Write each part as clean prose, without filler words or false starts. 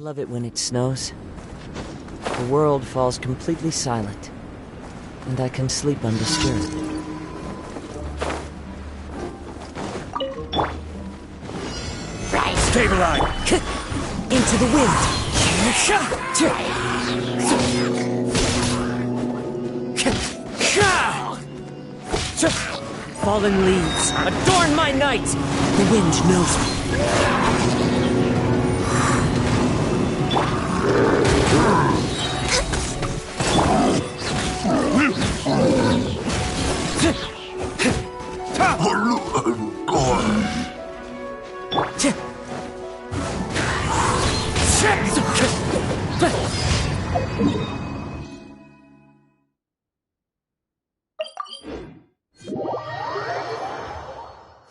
love it when it snows. The world falls completely silent, and I can sleep undisturbed. Stabilize! Into the wind! Fallen leaves, adorn my night! The wind knows me.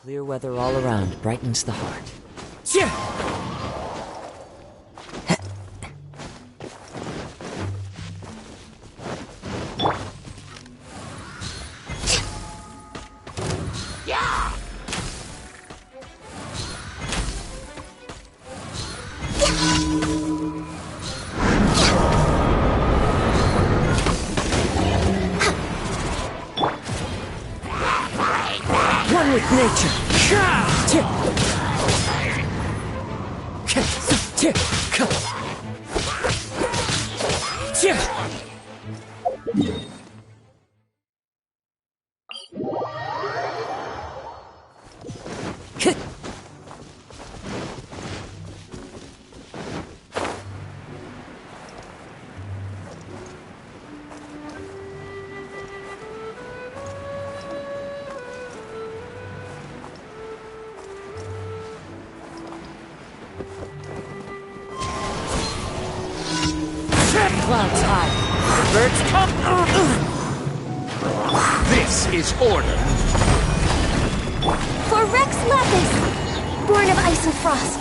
Clear weather all around brightens the heart. One with nature. Clouds high. The birds come. This is order. For Rex Lapis, born of ice and frost.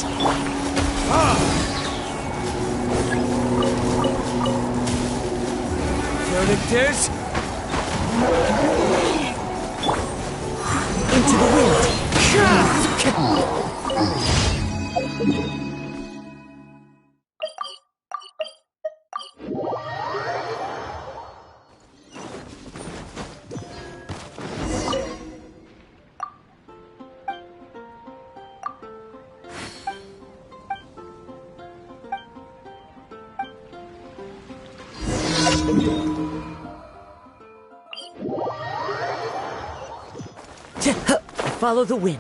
Characters. Into the wind. Follow the wind.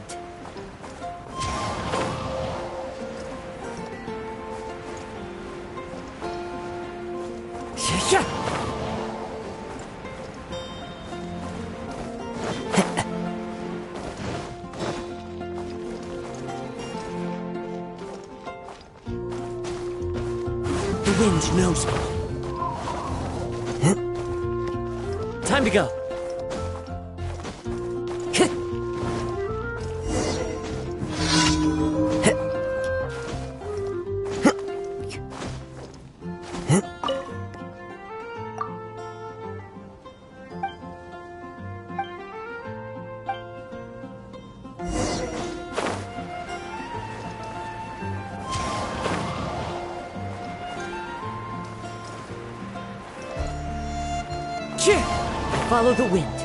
The wind knows me. Time to go. Follow the wind.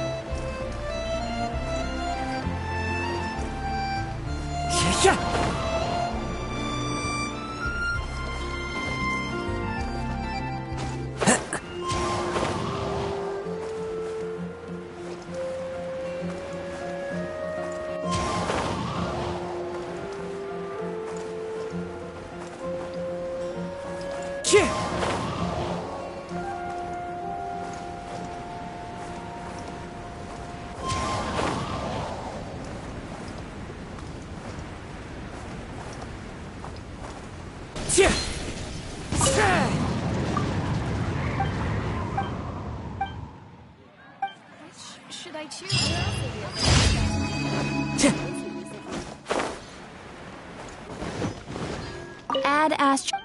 Should I choose? Add Astro.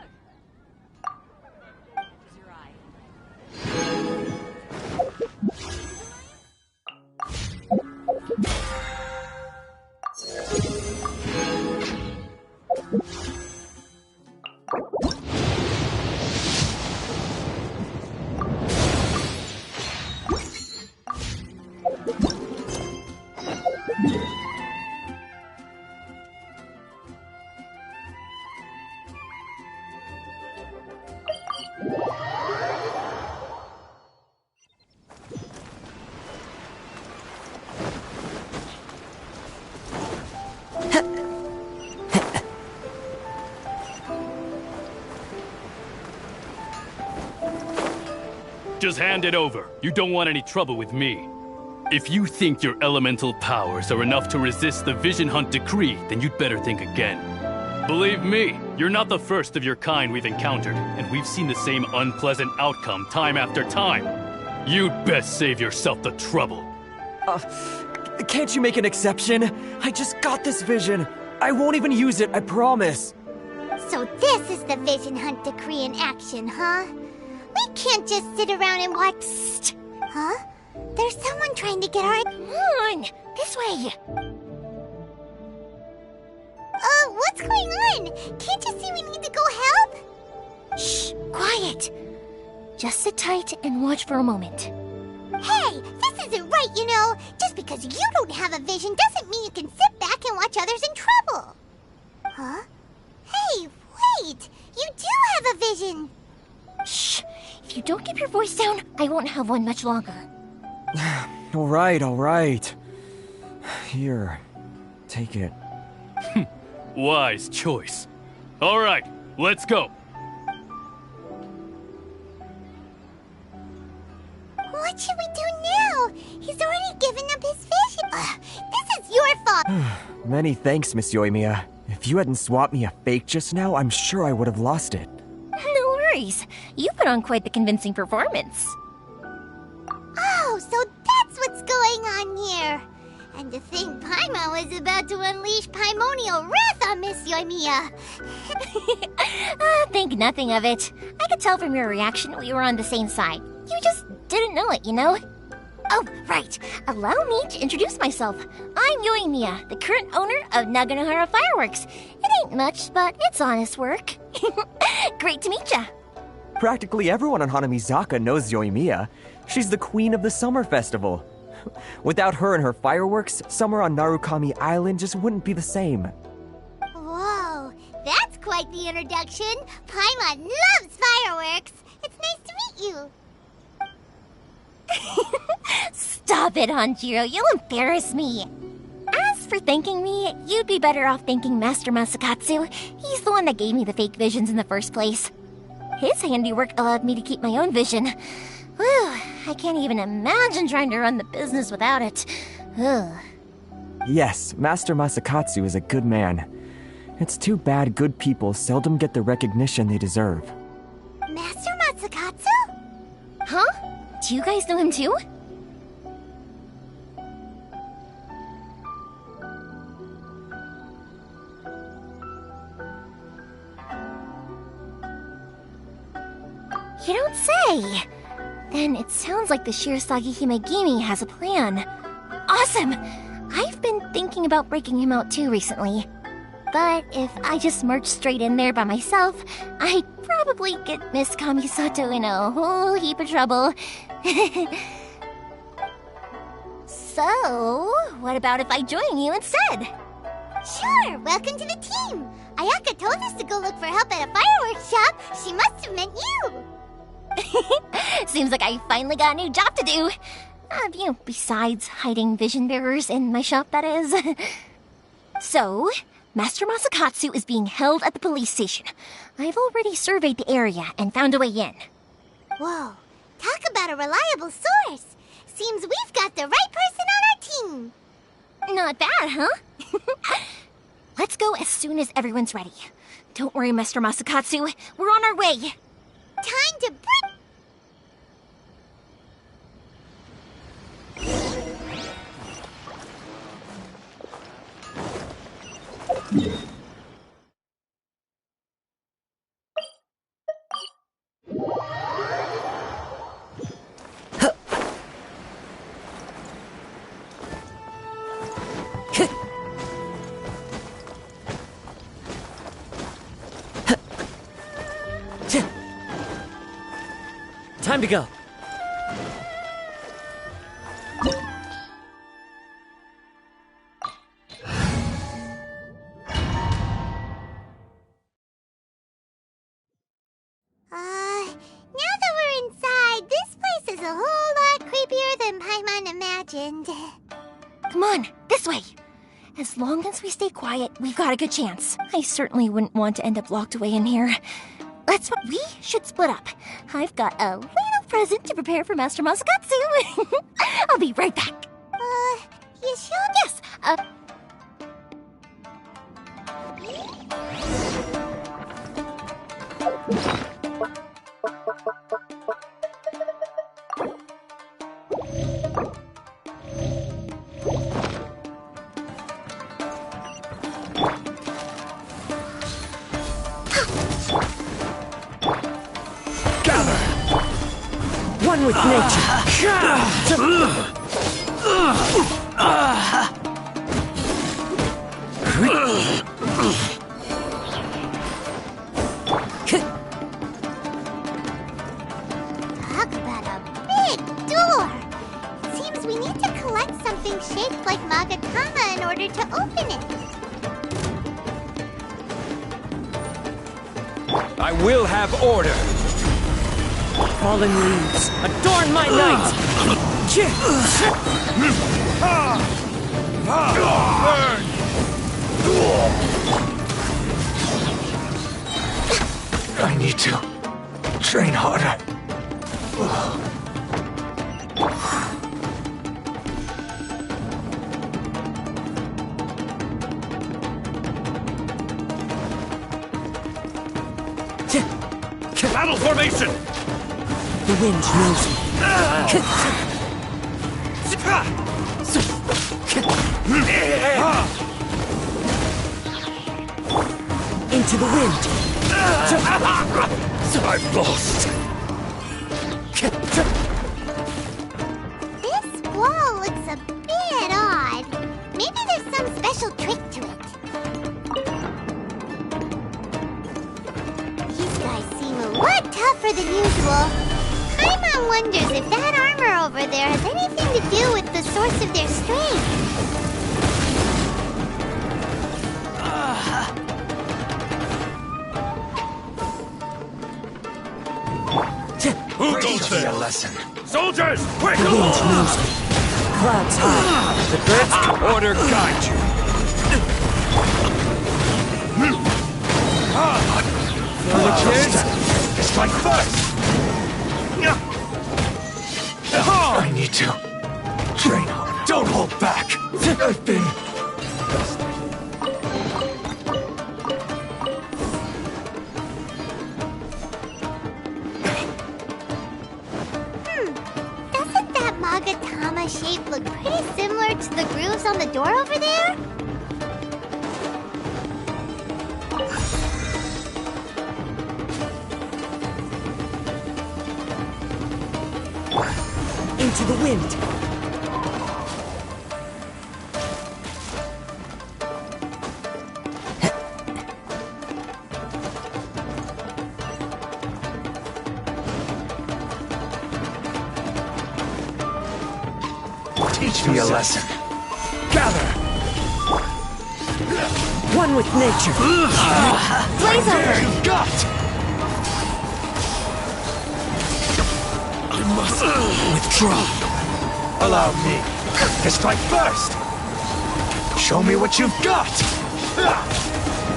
Just hand it over. You don't want any trouble with me. If you think your elemental powers are enough to resist the Vision Hunt decree, then you'd better think again. Believe me, you're not the first of your kind we've encountered, and we've seen the same unpleasant outcome time after time. You'd best save yourself the trouble. Can't you make an exception? I just got this vision. I won't even use it, I promise. So this is the Vision Hunt decree in action, huh? We can't just sit around and watch. Psst. Huh? There's someone trying to get our... Come on! This way! What's going on? Can't you see we need to go help? Shh! Quiet! Just sit tight and watch for a moment. Hey! This isn't right, you know! Just because you don't have a vision doesn't mean you can sit back and watch others in trouble! Huh? Hey, wait! You do have a vision! Shh! If you don't keep your voice down, I won't have one much longer. All right. Here, take it. Wise choice. All right, let's go. What should we do now? He's already given up his vision. This is your fault. Many thanks, Miss Yoimiya. If you hadn't swapped me a fake just now, I'm sure I would have lost it. No worries. You put on quite the convincing performance. Oh, so that's what's going on here. And to think Paimon was about to unleash Paimonial wrath on Miss Yoimiya. Think nothing of it. I could tell from your reaction we were on the same side. You just didn't know it, you know? Oh, right. Allow me to introduce myself. I'm Yoimiya, the current owner of Naganohara Fireworks. It ain't much, but it's honest work. Great to meet ya. Practically everyone on Hanamizaka knows Yoimiya. She's the queen of the summer festival. Without her and her fireworks, summer on Narukami Island just wouldn't be the same. Whoa, that's quite the introduction. Paimon loves fireworks. It's nice to meet you. Stop it, Hanjiro. You'll embarrass me. As for thanking me, you'd be better off thanking Master Masakatsu. He's the one that gave me the fake visions in the first place. His handiwork allowed me to keep my own vision. Whew, I can't even imagine trying to run the business without it. Ugh. Yes, Master Masakatsu is a good man. It's too bad good people seldom get the recognition they deserve. Master Masakatsu? Huh? Do you guys know him too? You don't say! Then it sounds like the Shirasagi Himegimi has a plan. Awesome! I've been thinking about breaking him out too recently. But if I just march straight in there by myself, I'd probably get Miss Kamisato in a whole heap of trouble. So, what about if I join you instead? Sure, welcome to the team. Ayaka told us to go look for help at a fireworks shop. She must have meant you. Seems like I finally got a new job to do. Besides hiding vision bearers in my shop, that is. So, Master Masakatsu is being held at the police station. I've already surveyed the area and found a way in. Whoa, talk about a reliable source. Seems we've got the right person on our team. Not bad, huh? Let's go as soon as everyone's ready. Don't worry, Master Masakatsu. We're on our way. Time to bring... Time to go. Now that we're inside, this place is a whole lot creepier than Paimon imagined. Come on, this way. As long as we stay quiet, we've got a good chance. I certainly wouldn't want to end up locked away in here. We should split up. I've got a little present to prepare for Master Masakatsu. I'll be right back. You sure? Yes, One with nature. Talk about a big door. Seems we need to collect something shaped like Magatama in order to open it. I will have order. Fallen leaves, adorn my night! I need to train harder. Battle formation! The wind knows me. Into the wind. I've lost. This wall looks a bit odd. Maybe there's some special trick to it. These guys seem a lot tougher than usual. Paimon wonders if that armor over there has anything to do with the source of their strength. Who goes there? A lesson. Soldiers, quick! The wind knows me. Clouds high. The first order guide you. Throw the kids! Strike first. I need to train harder. Don't hold back. I've been Doesn't that Magatama shape look pretty similar to the grooves on the door over there? Into the wind. teach me a lesson. Gather. One with nature. blaze over. You got. I must withdraw. Allow me to strike first. Show me what you've got.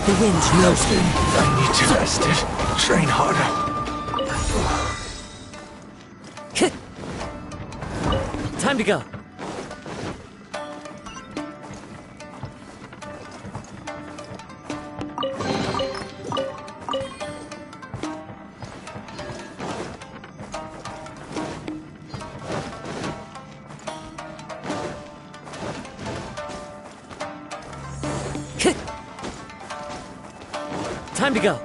The wind knows me. I need to rest it. Train harder. Time to go. Time to go.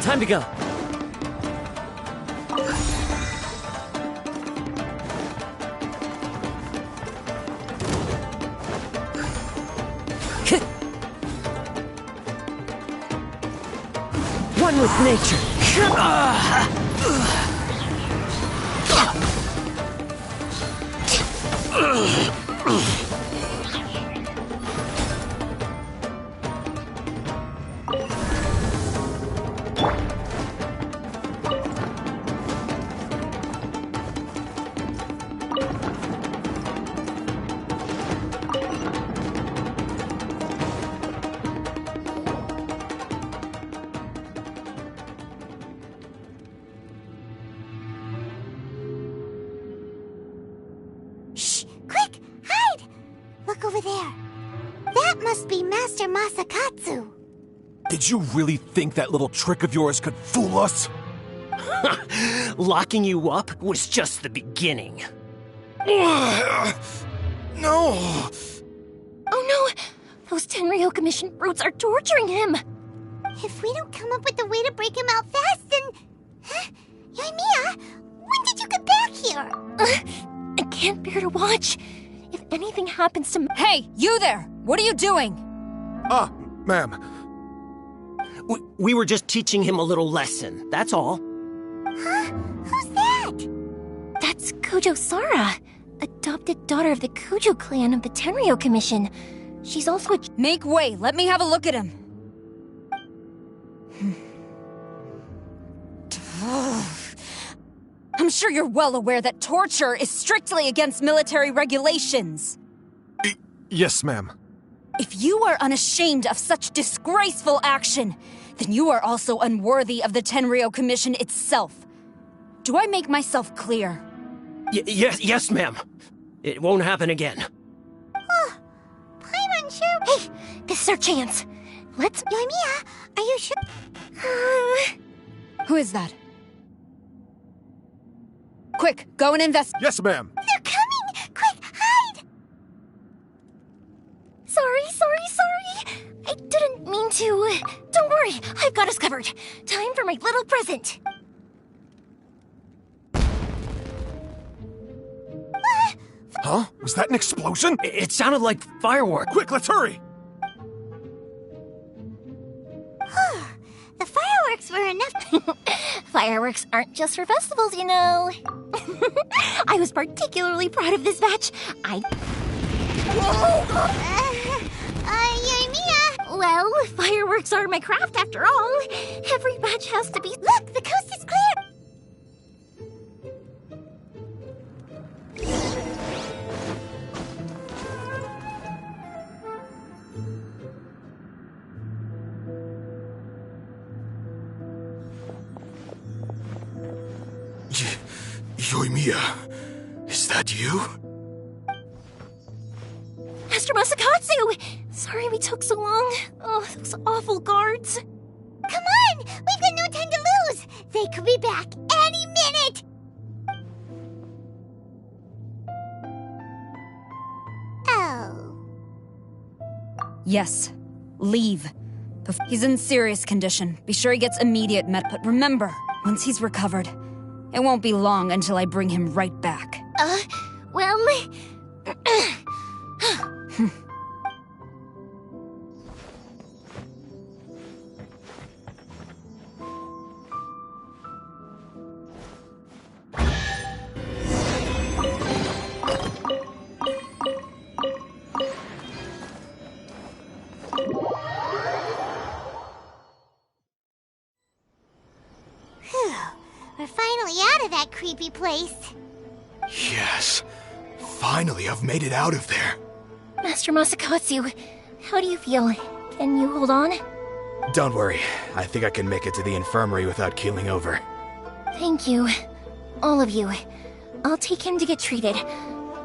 Time to go. One with nature. Shh! Quick! Hide! Look over there. That must be Master Masakatsu. Did you really think that little trick of yours could fool us? Locking you up was just the beginning. No! Oh no! Those Tenryou Commission brutes are torturing him! If we don't come up with a way to break him out fast, then... Huh? Yoimiya, when did you get back here? I can't bear to watch. If anything happens to... Hey, you there! What are you doing? Ah, ma'am. We were just teaching him a little lesson, that's all. Huh? Who's that? That's Kujo Sara, adopted daughter of the Kujo clan of the Tenryou Commission. She's also a... Make way, let me have a look at him. I'm sure you're well aware that torture is strictly against military regulations. Yes, ma'am. If you are unashamed of such disgraceful action, then you are also unworthy of the Tenryou Commission itself. Do I make myself clear? Yes, ma'am. It won't happen again. I'm unsure. Hey, this is our chance. Let's... Yoimiya, are you sure? Who is that? Quick, go and investigate. Yes, ma'am. They're coming! Quick, hide! Sorry. I didn't mean to. Don't worry, I've got us covered. Time for my little present. Huh? Was that an explosion? It sounded like fireworks. Quick, let's hurry! The fireworks were enough. Fireworks aren't just for festivals, you know. I was particularly proud of this batch. Yoimiya! Well, fireworks are my craft after all. Every batch has to be... Look, the coast is clear! Yoimiya, is that you? Master Masakatsu! Sorry we took so long. Oh, those awful guards. Come on! We've got no time to lose! They could be back any minute! Oh. Yes, leave. He's in serious condition. Be sure he gets immediate But remember, once he's recovered, it won't be long until I bring him right back. Well... We're finally out of that creepy place. Yes. Finally, I've made it out of there. Master Masakatsu, how do you feel? Can you hold on? Don't worry. I think I can make it to the infirmary without keeling over. Thank you. All of you. I'll take him to get treated.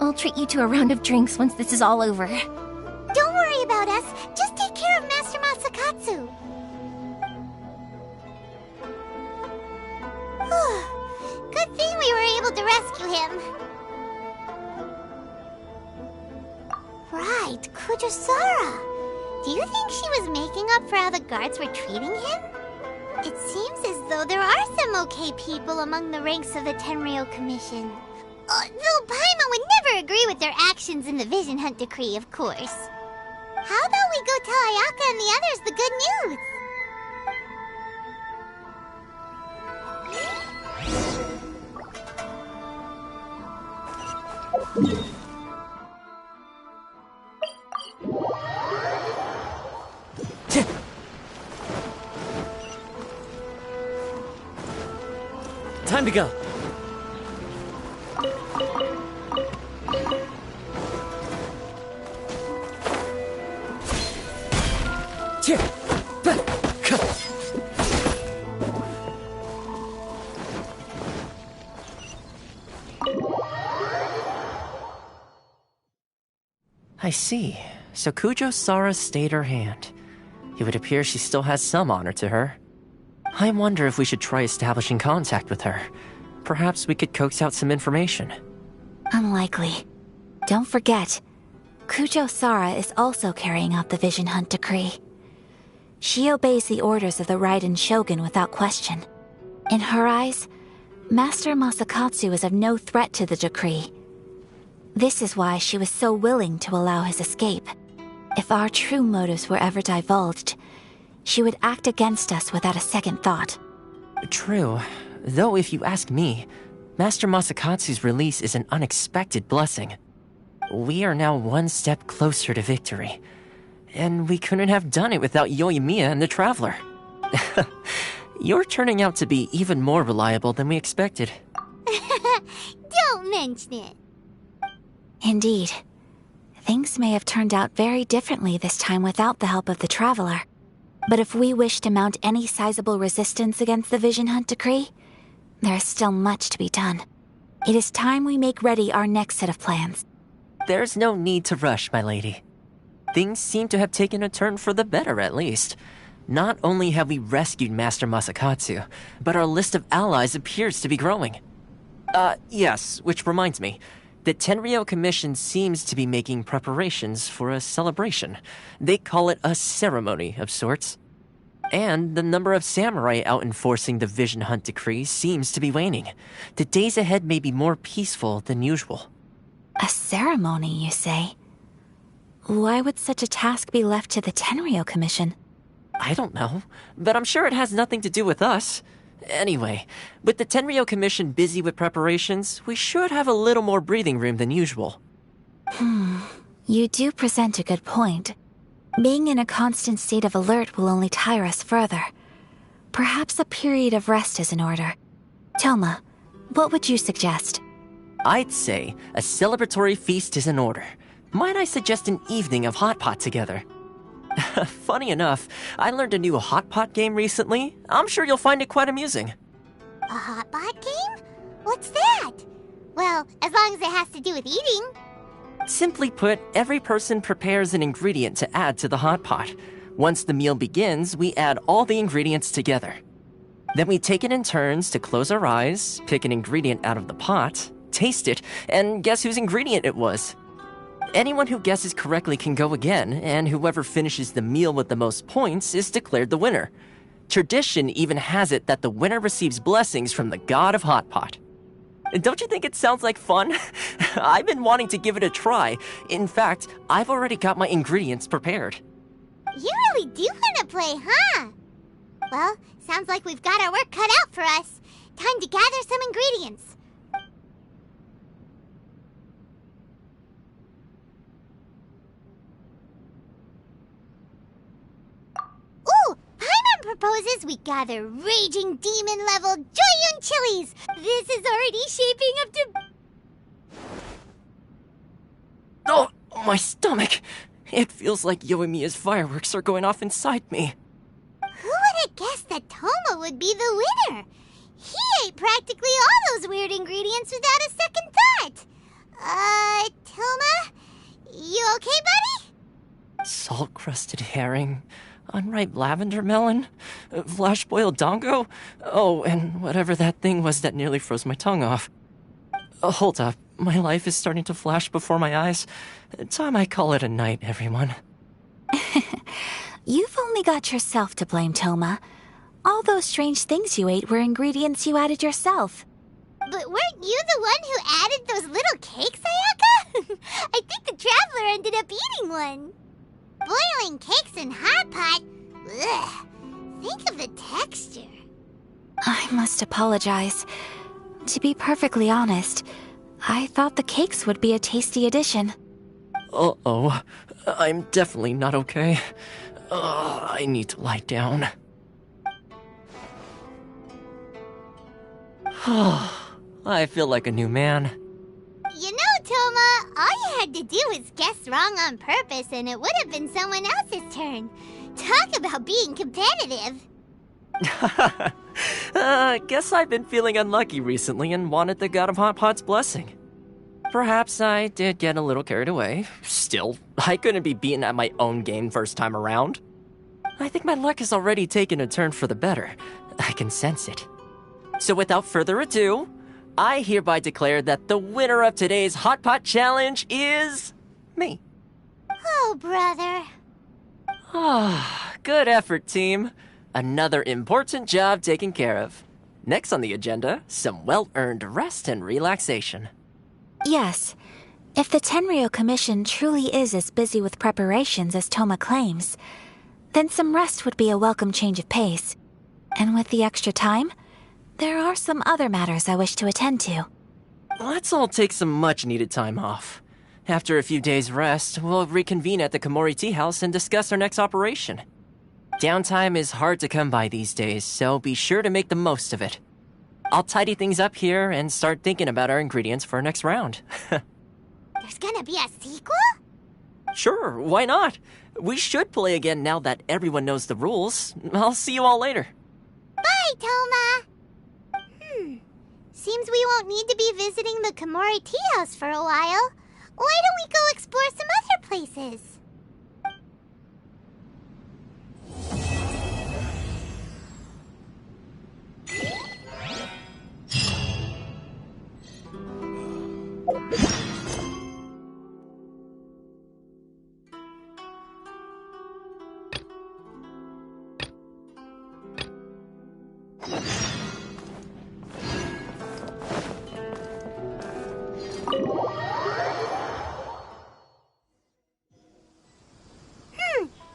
I'll treat you to a round of drinks once this is all over. Don't worry about us. Just take care of Master Masakatsu. Good thing we were able to rescue him. Right, Kujosara. Do you think she was making up for how the guards were treating him? It seems as though there are some okay people among the ranks of the Tenryou Commission. Though Paimon would never agree with their actions in the Vision Hunt Decree, of course. How about we go tell Ayaka and the others the good news? Time to go. I see. So Kujo-Sara stayed her hand. It would appear she still has some honor to her. I wonder if we should try establishing contact with her. Perhaps we could coax out some information. Unlikely. Don't forget, Kujo-Sara is also carrying out the Vision Hunt decree. She obeys the orders of the Raiden Shogun without question. In her eyes, Master Masakatsu is of no threat to the decree. This is why she was so willing to allow his escape. If our true motives were ever divulged, she would act against us without a second thought. True. Though if you ask me, Master Masakatsu's release is an unexpected blessing. We are now one step closer to victory. And we couldn't have done it without Yoimiya and the Traveler. You're turning out to be even more reliable than we expected. Don't mention it. Indeed. Things may have turned out very differently this time without the help of the Traveler. But if we wish to mount any sizable resistance against the Vision Hunt decree, there is still much to be done. It is time we make ready our next set of plans. There's no need to rush, my lady. Things seem to have taken a turn for the better, at least. Not only have we rescued Master Masakatsu, but our list of allies appears to be growing. Yes, which reminds me. The Tenryou Commission seems to be making preparations for a celebration. They call it a ceremony of sorts. And the number of samurai out enforcing the Vision Hunt decree seems to be waning. The days ahead may be more peaceful than usual. A ceremony, you say? Why would such a task be left to the Tenryou Commission? I don't know, but I'm sure it has nothing to do with us. Anyway, with the Tenryou Commission busy with preparations, we should have a little more breathing room than usual. You do present a good point. Being in a constant state of alert will only tire us further. Perhaps a period of rest is in order. Toma, what would you suggest? I'd say a celebratory feast is in order. Might I suggest an evening of hot pot together? Funny enough, I learned a new hot pot game recently. I'm sure you'll find it quite amusing. A hot pot game? What's that? Well, as long as it has to do with eating. Simply put, every person prepares an ingredient to add to the hot pot. Once the meal begins, we add all the ingredients together. Then we take it in turns to close our eyes, pick an ingredient out of the pot, taste it, and guess whose ingredient it was. Anyone who guesses correctly can go again, and whoever finishes the meal with the most points is declared the winner. Tradition even has it that the winner receives blessings from the god of hot pot. Don't you think it sounds like fun? I've been wanting to give it a try. In fact, I've already got my ingredients prepared. You really do want to play, huh? Well, sounds like we've got our work cut out for us. Time to gather some ingredients. Ooh! Paimon proposes we gather raging demon-level Joyun chilies! This is already shaping up to... Oh, my stomach! It feels like Yoimiya's fireworks are going off inside me. Who would have guessed that Toma would be the winner? He ate practically all those weird ingredients without a second thought. Toma? You okay, buddy? Salt-crusted herring, unripe lavender melon, flash-boiled dongo, oh, and whatever that thing was that nearly froze my tongue off. Hold up, my life is starting to flash before my eyes. Time I call it a night, everyone. You've only got yourself to blame, Toma. All those strange things you ate were ingredients you added yourself. But weren't you the one who added those little cakes, Ayaka? I think the Traveler ended up eating one. Boiling cakes in hot pot? Ugh. Think of the texture. I must apologize. To be perfectly honest, I thought the cakes would be a tasty addition. Uh-oh. I'm definitely not okay. I need to lie down. I feel like a new man. You know, Toma, all you had to do was guess wrong on purpose and it would have been someone else's turn. Talk about being competitive. Guess I've been feeling unlucky recently and wanted the God of Hot Pot's blessing. Perhaps I did get a little carried away. Still, I couldn't be beaten at my own game first time around. I think my luck has already taken a turn for the better. I can sense it. So without further ado, I hereby declare that the winner of today's Hot Pot Challenge is... me. Oh, brother. Good effort, team. Another important job taken care of. Next on the agenda, some well-earned rest and relaxation. Yes. If the Tenryou Commission truly is as busy with preparations as Toma claims, then some rest would be a welcome change of pace. And with the extra time, there are some other matters I wish to attend to. Let's all take some much-needed time off. After a few days' rest, we'll reconvene at the Komori Tea House and discuss our next operation. Downtime is hard to come by these days, so be sure to make the most of it. I'll tidy things up here and start thinking about our ingredients for our next round. There's gonna be a sequel? Sure, why not? We should play again now that everyone knows the rules. I'll see you all later. Bye, Toma! Seems we won't need to be visiting the Komori Tea House for a while. Why don't we go explore some other places?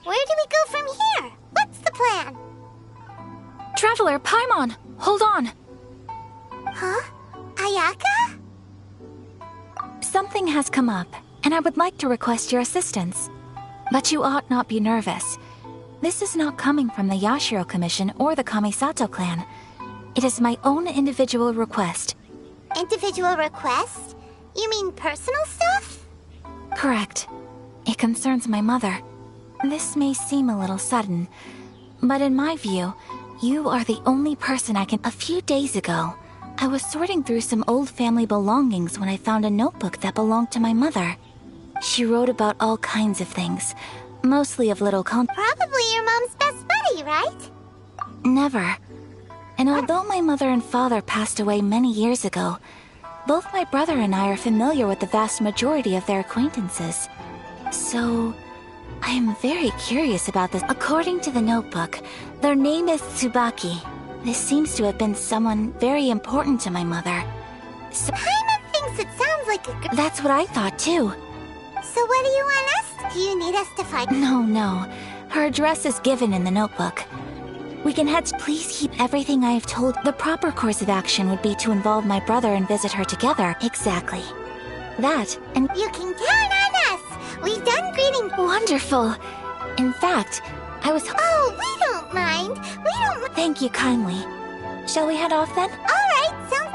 Where do we go from here? What's the plan? Traveler, Paimon, hold on. Huh? Ayaka? Something has come up, and I would like to request your assistance. But you ought not be nervous. This is not coming from the Yashiro Commission or the Kamisato clan. It is my own individual request. Individual request? You mean personal stuff? Correct. It concerns my mother. This may seem a little sudden, but in my view, you are the only person I can... A few days ago, I was sorting through some old family belongings when I found a notebook that belonged to my mother. She wrote about all kinds of things, mostly of little Probably your mom's best buddy, right? Never. And although my mother and father passed away many years ago, both my brother and I are familiar with the vast majority of their acquaintances. So, I am very curious about this. According to the notebook, their name is Tsubaki. This seems to have been someone very important to my mother. So Paimon thinks it sounds like a... That's what I thought too. So what do you want us? Do you need us to find... No. Her address is given in the notebook. We can head... Please keep everything I have told. The proper course of action would be to involve my brother and visit her together. Exactly. That, and... You can count on us! We've done greeting... Wonderful! In fact, I was... Oh, we don't mind. We don't... Thank you kindly. Shall we head off then? Alright, sounds...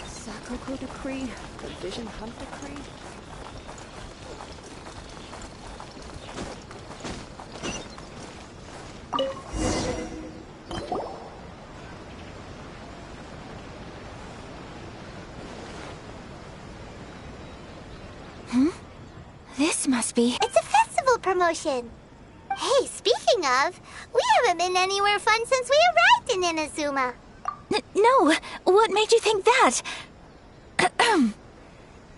Sakoku Decree, the Vision Hunt Decree. This must be... It's a festival promotion. Hey, speaking of, we haven't been anywhere fun since we arrived in Inazuma. No! What made you think that?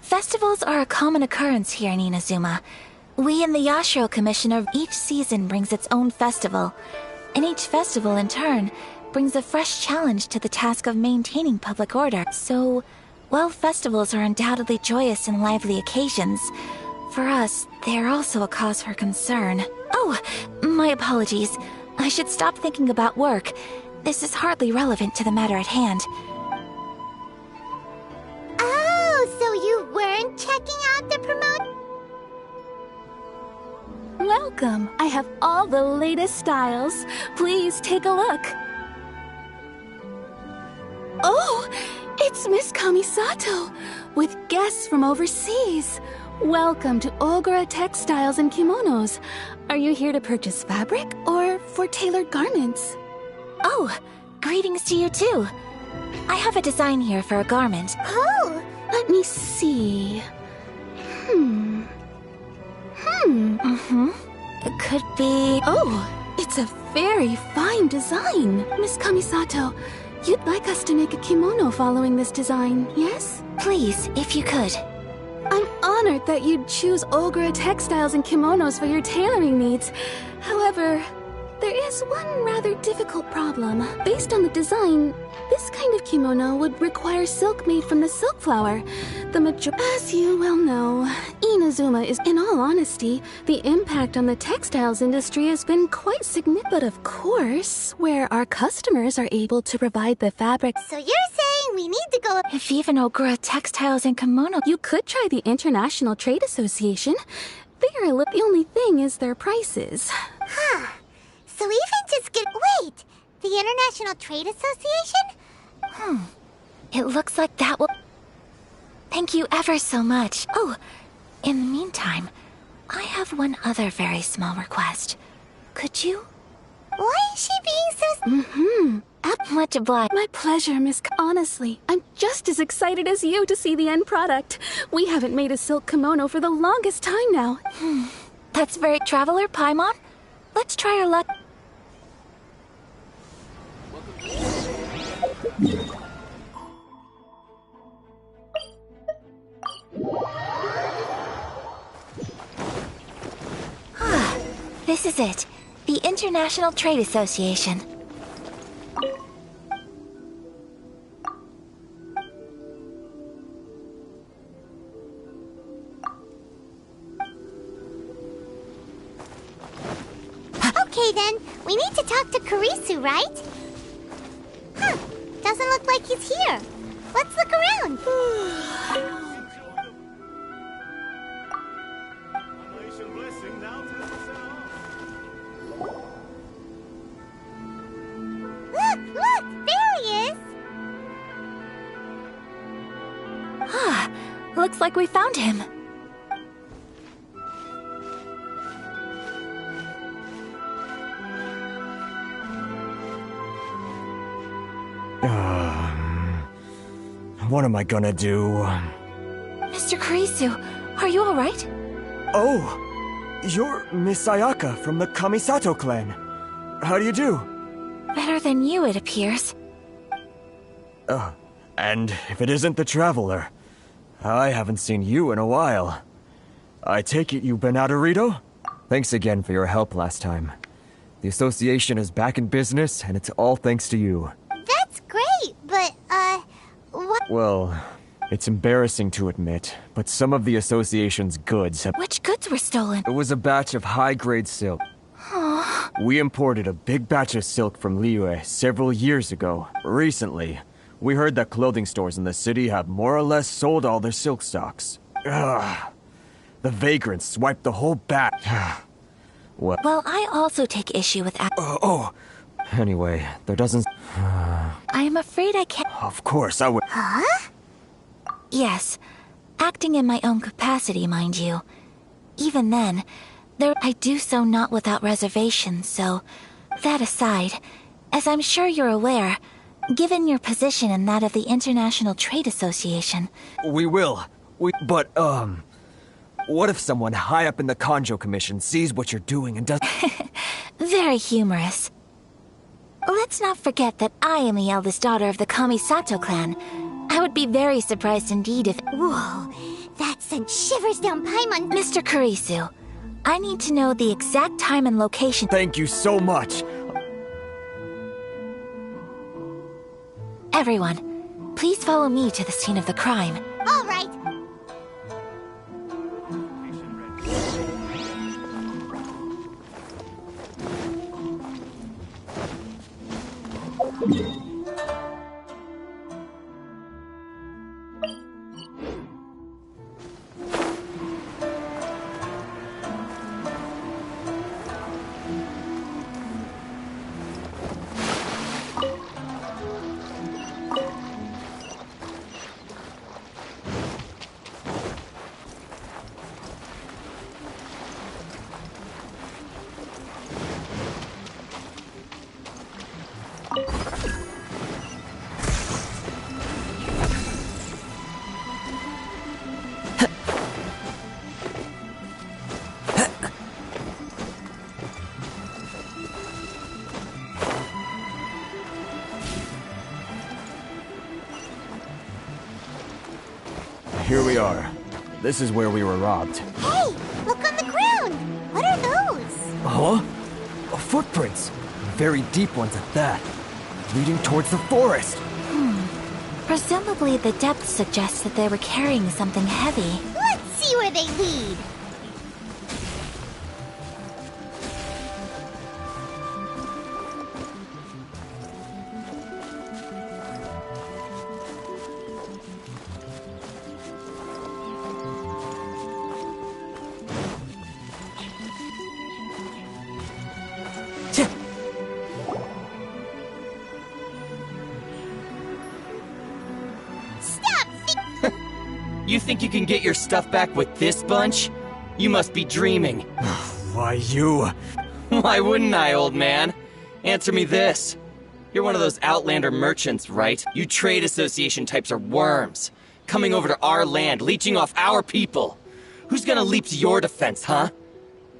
Festivals are a common occurrence here in Inazuma, We in the Yashiro Commission each season brings its own festival, and each festival in turn brings a fresh challenge to the task of maintaining public order. So, while festivals are undoubtedly joyous and lively occasions, for us, they are also a cause for concern. Oh, my apologies. I should stop thinking about work. This is hardly relevant to the matter at hand. Oh, so you weren't checking out the promote? Welcome. I have all the latest styles. Please take a look. Oh, it's Miss Kamisato, with guests from overseas. Welcome to Ogura Textiles and Kimonos. Are you here to purchase fabric or for tailored garments? Oh, greetings to you too. I have a design here for a garment. Oh! Let me see. It could be... Oh, it's a very fine design. Miss Kamisato, you'd like us to make a kimono following this design, yes? Please, if you could. I'm honored that you'd choose Ogura Textiles and Kimonos for your tailoring needs. However, there is one rather difficult problem. Based on the design, this kind of kimono would require silk made from the silk flower. As you well know, Inazuma is, in all honesty, the impact on the textiles industry has been quite significant. But of course, where our customers are able to provide the fabric. So you're saying we need to go... If even Ogura Textiles and Kimono... You could try the International Trade Association. The only thing is their prices. Huh. So even just get... Wait! The International Trade Association? It looks like that will... Thank you ever so much. Oh, in the meantime, I have one other very small request. Could you? Why is she being so... Much obliged. My pleasure, Miss... Honestly, I'm just as excited as you to see the end product. We haven't made a silk kimono for the longest time now. That's very... Traveler, Paimon? Let's try our luck. This is it. The International Trade Association. Okay then, we need to talk to Kurisu, right? Huh, doesn't look like he's here. Let's look around. Look, there he is. Looks like we found him. What am I gonna do? Mr. Kurisu, are you alright? Oh! You're Miss Sayaka from the Kamisato clan. How do you do? Better than you, it appears. And if it isn't the Traveler, I haven't seen you in a while. I take it you've been out of Rito? Thanks again for your help last time. The association is back in business, and it's all thanks to you. That's great, but, what? Well, it's embarrassing to admit, but some of the association's goods have... Which goods were stolen? It was a batch of high-grade silk. We imported a big batch of silk from Liyue several years ago. Recently, we heard that clothing stores in the city have more or less sold all their silk stocks. The vagrants swiped the whole batch. Well, I also take issue with Anyway, there doesn't... I am afraid I can't... Of course, I would... Yes, acting in my own capacity, mind you. Even then, I do so not without reservation, so... That aside, as I'm sure you're aware, given your position and that of the International Trade Association... We will. But, what if someone high up in the Kanjo Commission sees what you're doing and does... Very humorous. Let's not forget that I am the eldest daughter of the Kamisato clan. I would be very surprised indeed if... Whoa, that sent shivers down Paimon. Mr. Kurisu, I need to know the exact time and location. Thank you so much. Everyone, please follow me to the scene of the crime. All right. Here we are. This is where we were robbed. Hey, look on the ground. What are those? Huh? Footprints. Very deep ones at that. Leading towards the forest. Presumably the depth suggests that they were carrying something heavy. Let's see where they lead. You think you can get your stuff back with this bunch? You must be dreaming. Why, you... Why wouldn't I, old man? Answer me this. You're one of those Outlander merchants, right? You trade association types are worms. Coming over to our land, leeching off our people. Who's gonna leap to your defense, huh?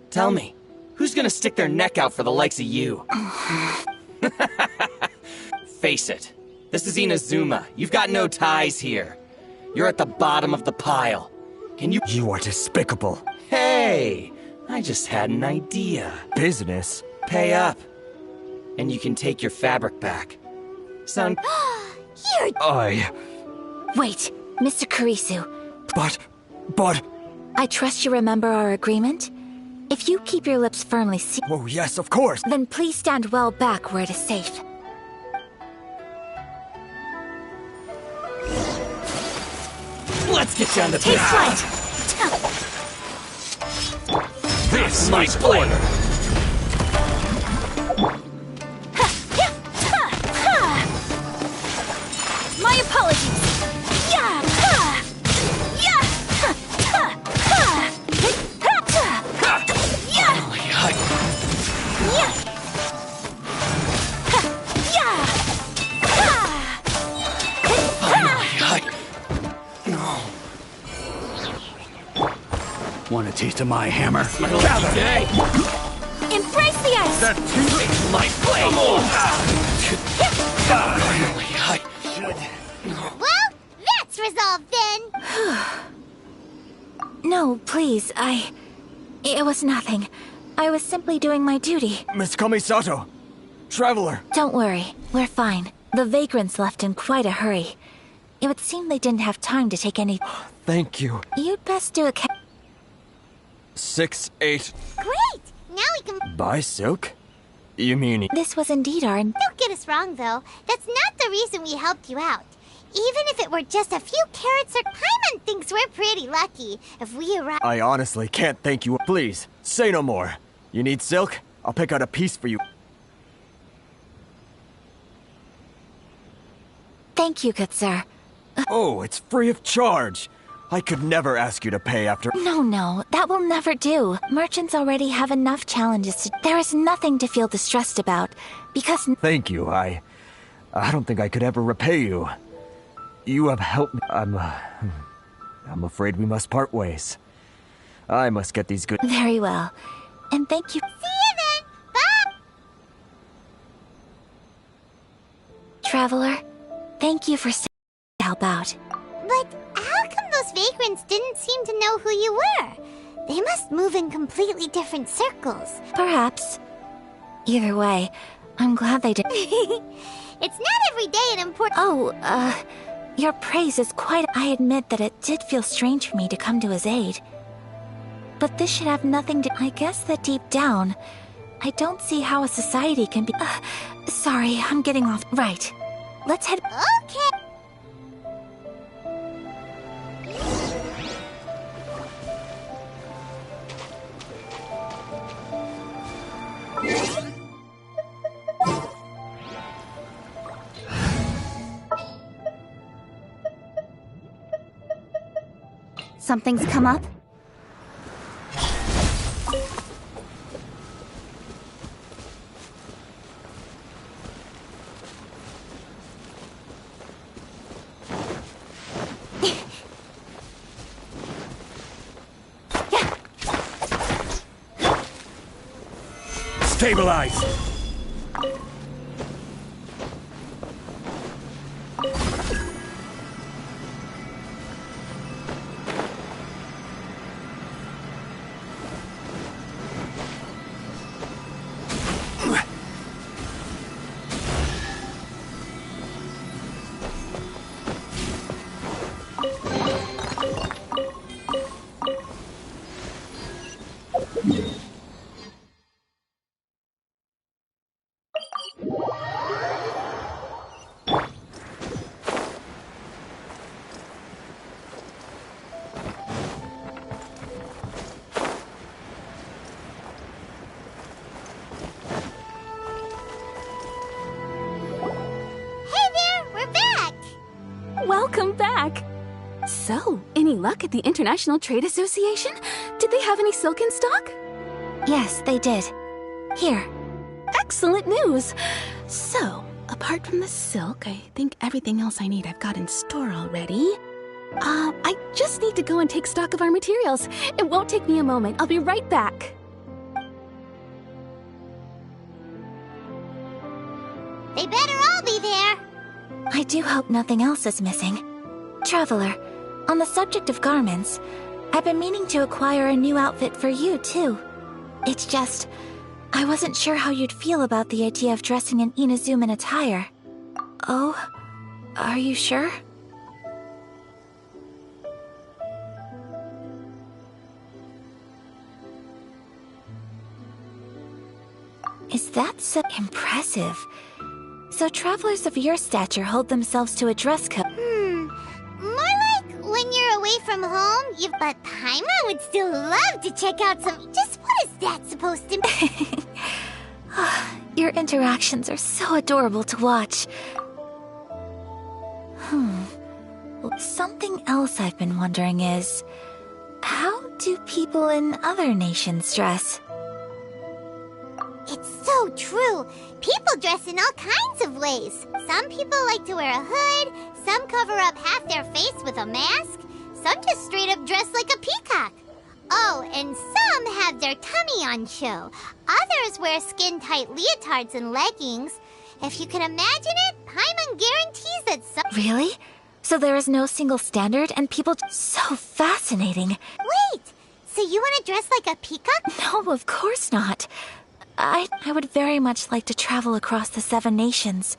Tell me, who's gonna stick their neck out for the likes of you? Face it, this is Inazuma. You've got no ties here. You're at the bottom of the pile. Can you— You are despicable. Hey! I just had an idea. Business? Pay up. And you can take your fabric back. Son— Wait, Mr. Kurisu. But... I trust you remember our agreement? If you keep your lips firmly sealed— Oh, yes, of course. Then please stand well back where it is safe. Let's get you on the Take flight! This is my order. My apologies. Want a taste of my hammer? Today! Embrace the ice! That too might flame. Well, that's resolved then. No, please, It was nothing. I was simply doing my duty. Miss Kamisato. Traveler. Don't worry, we're fine. The vagrants left in quite a hurry. It would seem they didn't have time to take any— Thank you. You'd best do a 6, 8... Great! Now we can... Buy silk? You mean... This was indeed our— Don't get us wrong, though. That's not the reason we helped you out. Even if it were just a few carrots or... Paimon thinks we're pretty lucky if we arrive... I honestly can't thank you. Please, say no more. You need silk? I'll pick out a piece for you. Thank you, good sir. Oh, it's free of charge. I could never ask you to pay after... No, that will never do. Merchants already have enough challenges to— There is nothing to feel distressed about, because— Thank you, I don't think I could ever repay you. You have helped me. I'm afraid we must part ways. I must get these good... Very well. And thank you— See you then! Bye! Traveler, thank you for saying to help out. But how come those vagrants didn't seem to know who you were? They must move in completely different circles. Perhaps. Either way, I'm glad they did. It's not every day an important— Oh, your praise is quite— I admit that it did feel strange for me to come to his aid. But this should have nothing to— I guess that deep down, I don't see how a society can be— sorry, I'm getting off— Right. Let's head— Okay. Something's come up? Stabilize! Welcome back! So, any luck at the International Trade Association? Did they have any silk in stock? Yes, they did. Here. Excellent news! So, apart from the silk, I think everything else I need I've got in store already. I just need to go and take stock of our materials. It won't take me a moment. I'll be right back. They better all be there. I do hope nothing else is missing. Traveler, on the subject of garments, I've been meaning to acquire a new outfit for you, too. It's just, I wasn't sure how you'd feel about the idea of dressing in Inazuman attire. Oh, are you sure? Is that so impressive? So travelers of your stature hold themselves to a dress code. More like when you're away from home, but Paimon would still love to check out some— Just what is that supposed to mean? Your interactions are so adorable to watch. Something else I've been wondering is, how do people in other nations dress? It's so true. People dress in all kinds of ways. Some people like to wear a hood, some cover up half their face with a mask, some just straight up dress like a peacock. Oh, and some have their tummy on show. Others wear skin-tight leotards and leggings. If you can imagine it, Paimon guarantees that some— Really? So there is no single standard and people— So fascinating. Wait! So you want to dress like a peacock? No, of course not. I would very much like to travel across the 7 nations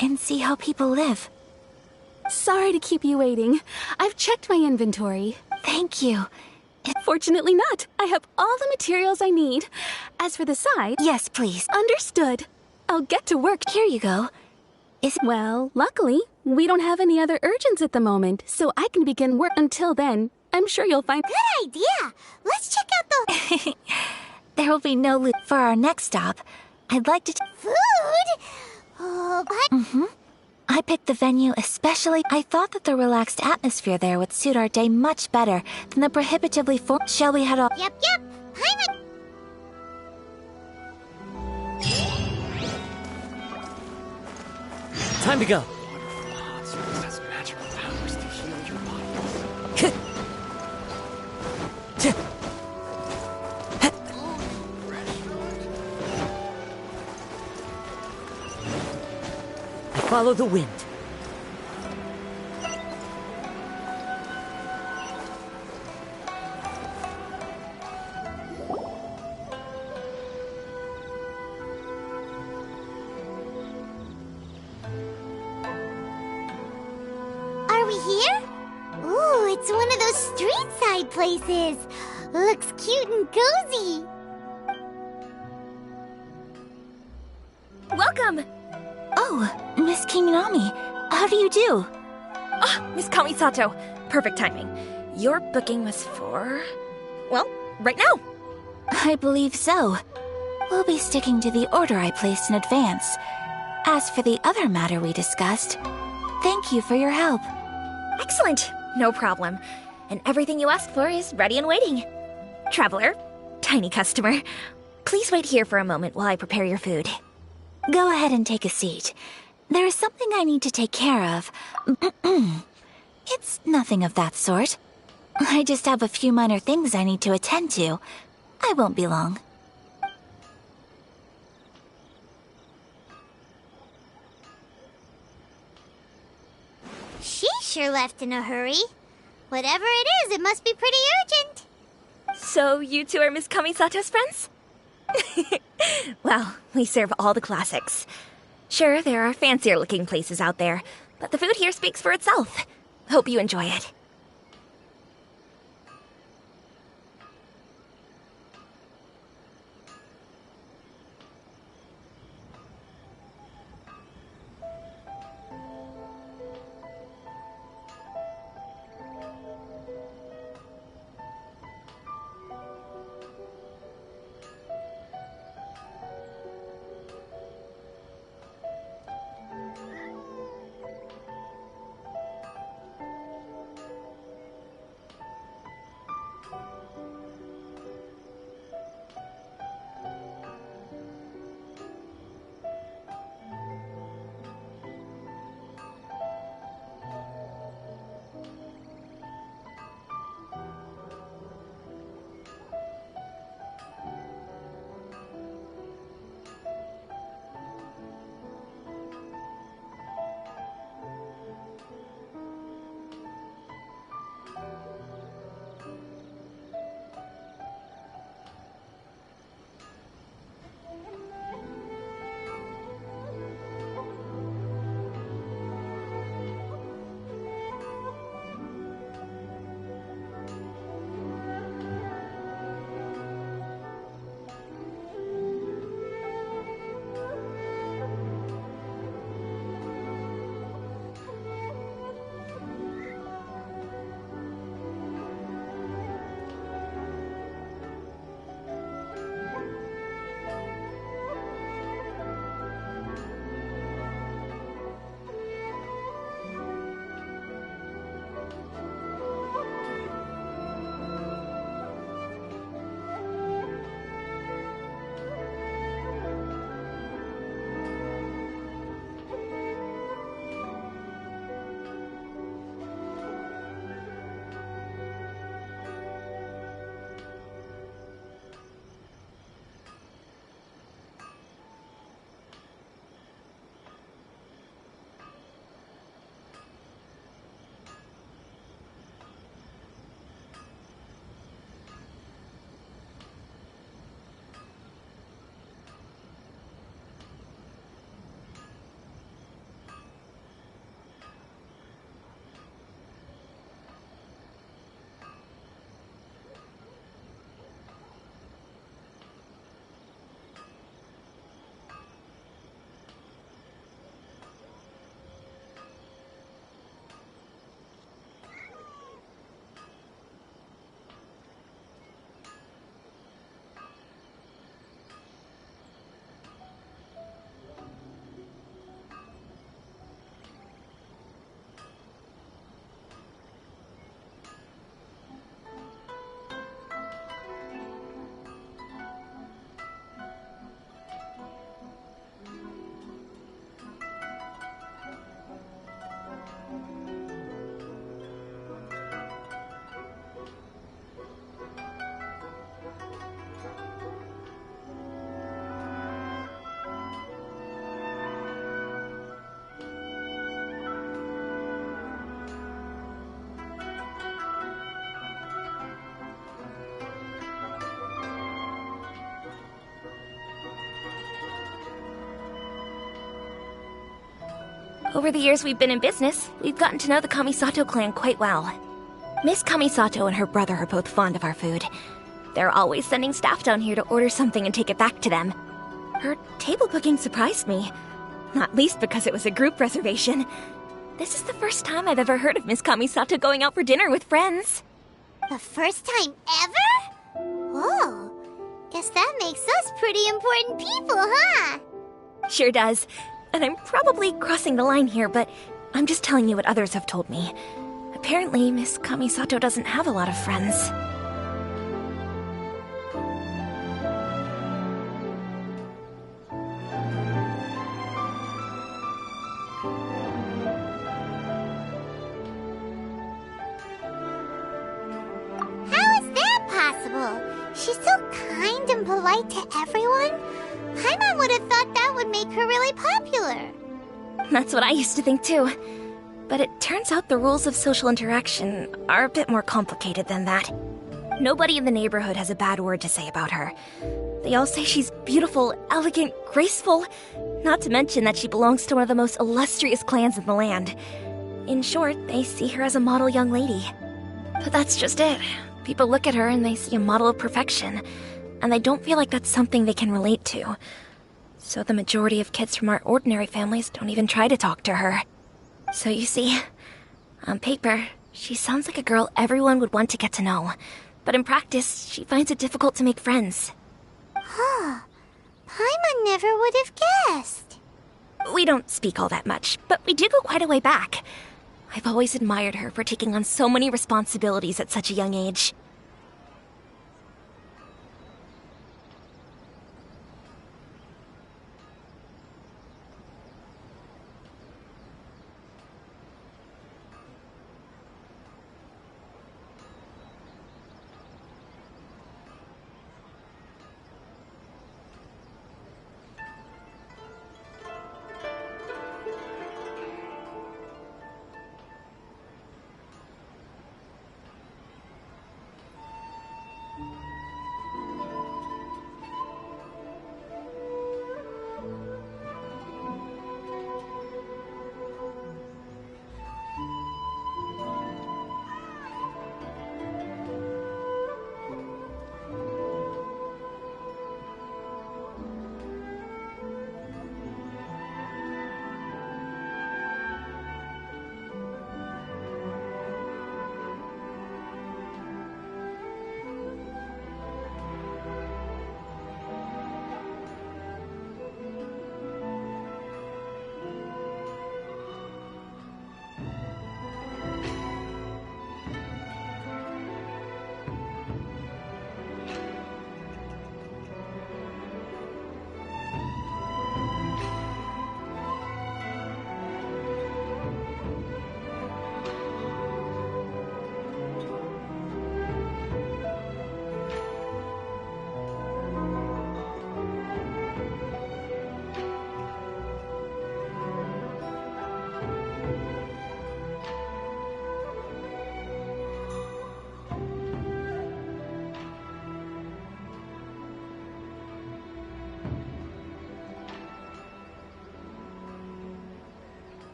and see how people live. Sorry to keep you waiting. I've checked my inventory. Thank you. Fortunately not. I have all the materials I need. As for the side— Yes, please. Understood. I'll get to work. Here you go. Well, luckily, we don't have any other urgents at the moment, so I can begin work. Until then, I'm sure you'll find— Good idea! Let's check out the— There will be no loot for our next stop. I'd like to— Food? Oh, but— I picked the venue especially— I thought that the relaxed atmosphere there would suit our day much better than the prohibitively Shall we head off? Yep. Paimon— Time to go. Magical powers to heal your body. I follow the wind. here? Ooh, it's one of those street side places. Looks cute and cozy. Welcome! Oh, Miss Kiminami, how do you do? Ah, Miss Kamisato. Perfect timing. Your booking was for... well, right now. I believe so. We'll be sticking to the order I placed in advance. As for the other matter we discussed, thank you for your help. Excellent. No problem. And everything you asked for is ready and waiting. Traveler, tiny customer, please wait here for a moment while I prepare your food. Go ahead and take a seat. There is something I need to take care of. It's nothing of that sort. I just have a few minor things I need to attend to. I won't be long. She sure left in a hurry. Whatever it is, it must be pretty urgent. So you two are Miss Kamisato's friends? Well, we serve all the classics. Sure, there are fancier looking places out there, but the food here speaks for itself. Hope you enjoy it. Over the years we've been in business, we've gotten to know the Kamisato clan quite well. Miss Kamisato and her brother are both fond of our food. They're always sending staff down here to order something and take it back to them. Her table booking surprised me, not least because it was a group reservation. This is the first time I've ever heard of Miss Kamisato going out for dinner with friends. The first time ever? Whoa. Guess that makes us pretty important people, huh? Sure does. And I'm probably crossing the line here, but I'm just telling you what others have told me. Apparently, Miss Kamisato doesn't have a lot of friends. How is that possible? She's so kind and polite to everyone. Paimon would have thought that would make her really popular. That's what I used to think too. But it turns out the rules of social interaction are a bit more complicated than that. Nobody in the neighborhood has a bad word to say about her. They all say she's beautiful, elegant, graceful, not to mention that she belongs to one of the most illustrious clans in the land. In short, they see her as a model young lady. But that's just it. People look at her and they see a model of perfection, and they don't feel like that's something they can relate to. So the majority of kids from our ordinary families don't even try to talk to her. So you see, on paper, she sounds like a girl everyone would want to get to know. But in practice, she finds it difficult to make friends. Huh. Paimon never would have guessed. We don't speak all that much, but we do go quite a way back. I've always admired her for taking on so many responsibilities at such a young age.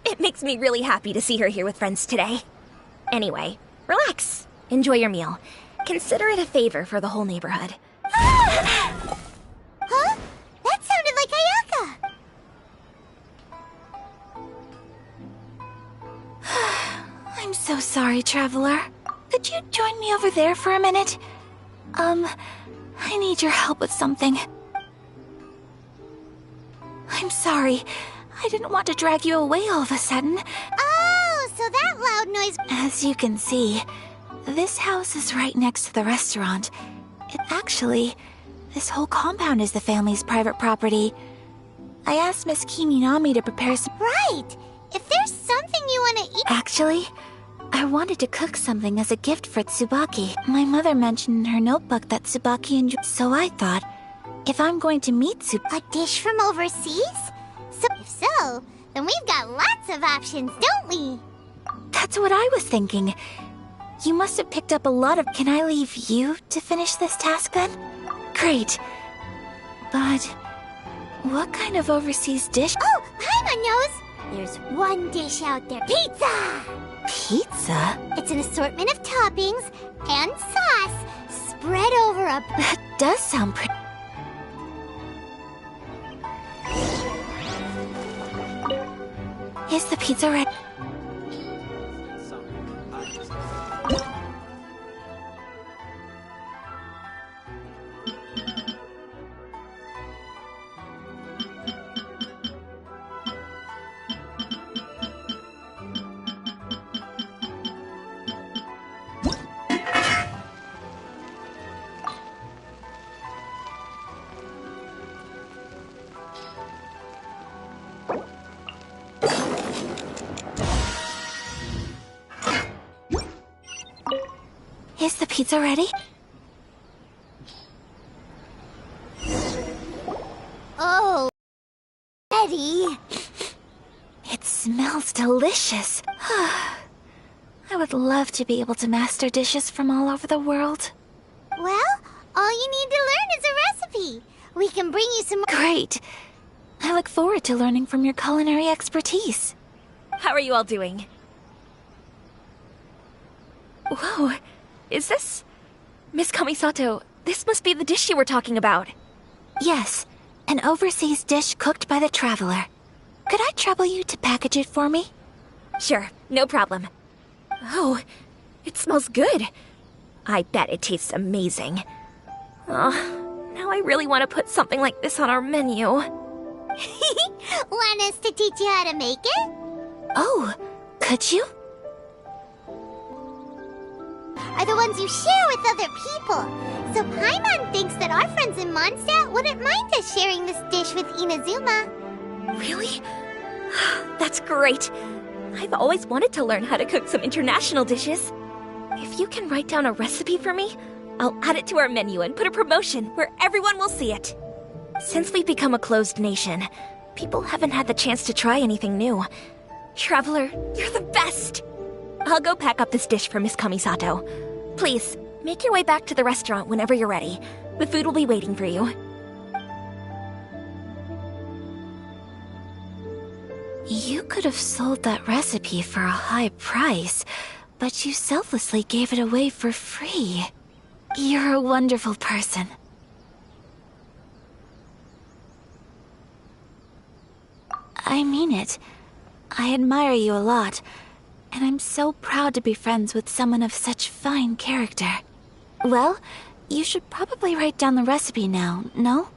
It makes me really happy to see her here with friends today. Anyway, relax. Enjoy your meal. Consider it a favor for the whole neighborhood. Huh? That sounded like Ayaka. I'm so sorry, Traveler. Could you join me over there for a minute? I need your help with something. I'm sorry. I didn't want to drag you away all of a sudden. Oh, so that loud noise... As you can see, this house is right next to the restaurant. It actually This whole compound is the family's private property. I asked Miss Kiminami to prepare some— Right! If there's something you want to eat— Actually, I wanted to cook something as a gift for Tsubaki. My mother mentioned in her notebook that Tsubaki enjoyed— So I thought, if I'm going to meet A dish from overseas? So, if so, then we've got lots of options, don't we? That's what I was thinking. You must have picked up a lot of— Can I leave you to finish this task then? Great. But what kind of overseas dish— Oh, Paimon knows! There's one dish out there. Pizza! Pizza? It's an assortment of toppings and sauce spread over a— That does sound pretty— Is the pizza ready? Is the pizza ready? Oh, ready. It smells delicious. I would love to be able to master dishes from all over the world. Well, all you need to learn is a recipe. We can bring you some— Great. I look forward to learning from your culinary expertise. How are you all doing? Whoa, is this... Miss Kamisato, this must be the dish you were talking about. Yes, an overseas dish cooked by the traveler. Could I trouble you to package it for me? Sure, no problem. Oh, it smells good. I bet it tastes amazing. Oh, now I really want to put something like this on our menu. Want us to teach you how to make it? Oh, could you? Are the ones you share with other people. So Paimon thinks that our friends in Mondstadt wouldn't mind us sharing this dish with Inazuma. Really? That's great. I've always wanted to learn how to cook some international dishes. If you can write down a recipe for me, I'll add it to our menu and put a promotion where everyone will see it. Since we've become a closed nation, people haven't had the chance to try anything new. Traveler, you're the best! I'll go pack up this dish for Miss Kamisato. Please, make your way back to the restaurant whenever you're ready. The food will be waiting for you. You could have sold that recipe for a high price, but you selflessly gave it away for free. You're a wonderful person. I mean it. I admire you a lot, and I'm so proud to be friends with someone of such fine character. Well, you should probably write down the recipe now, no?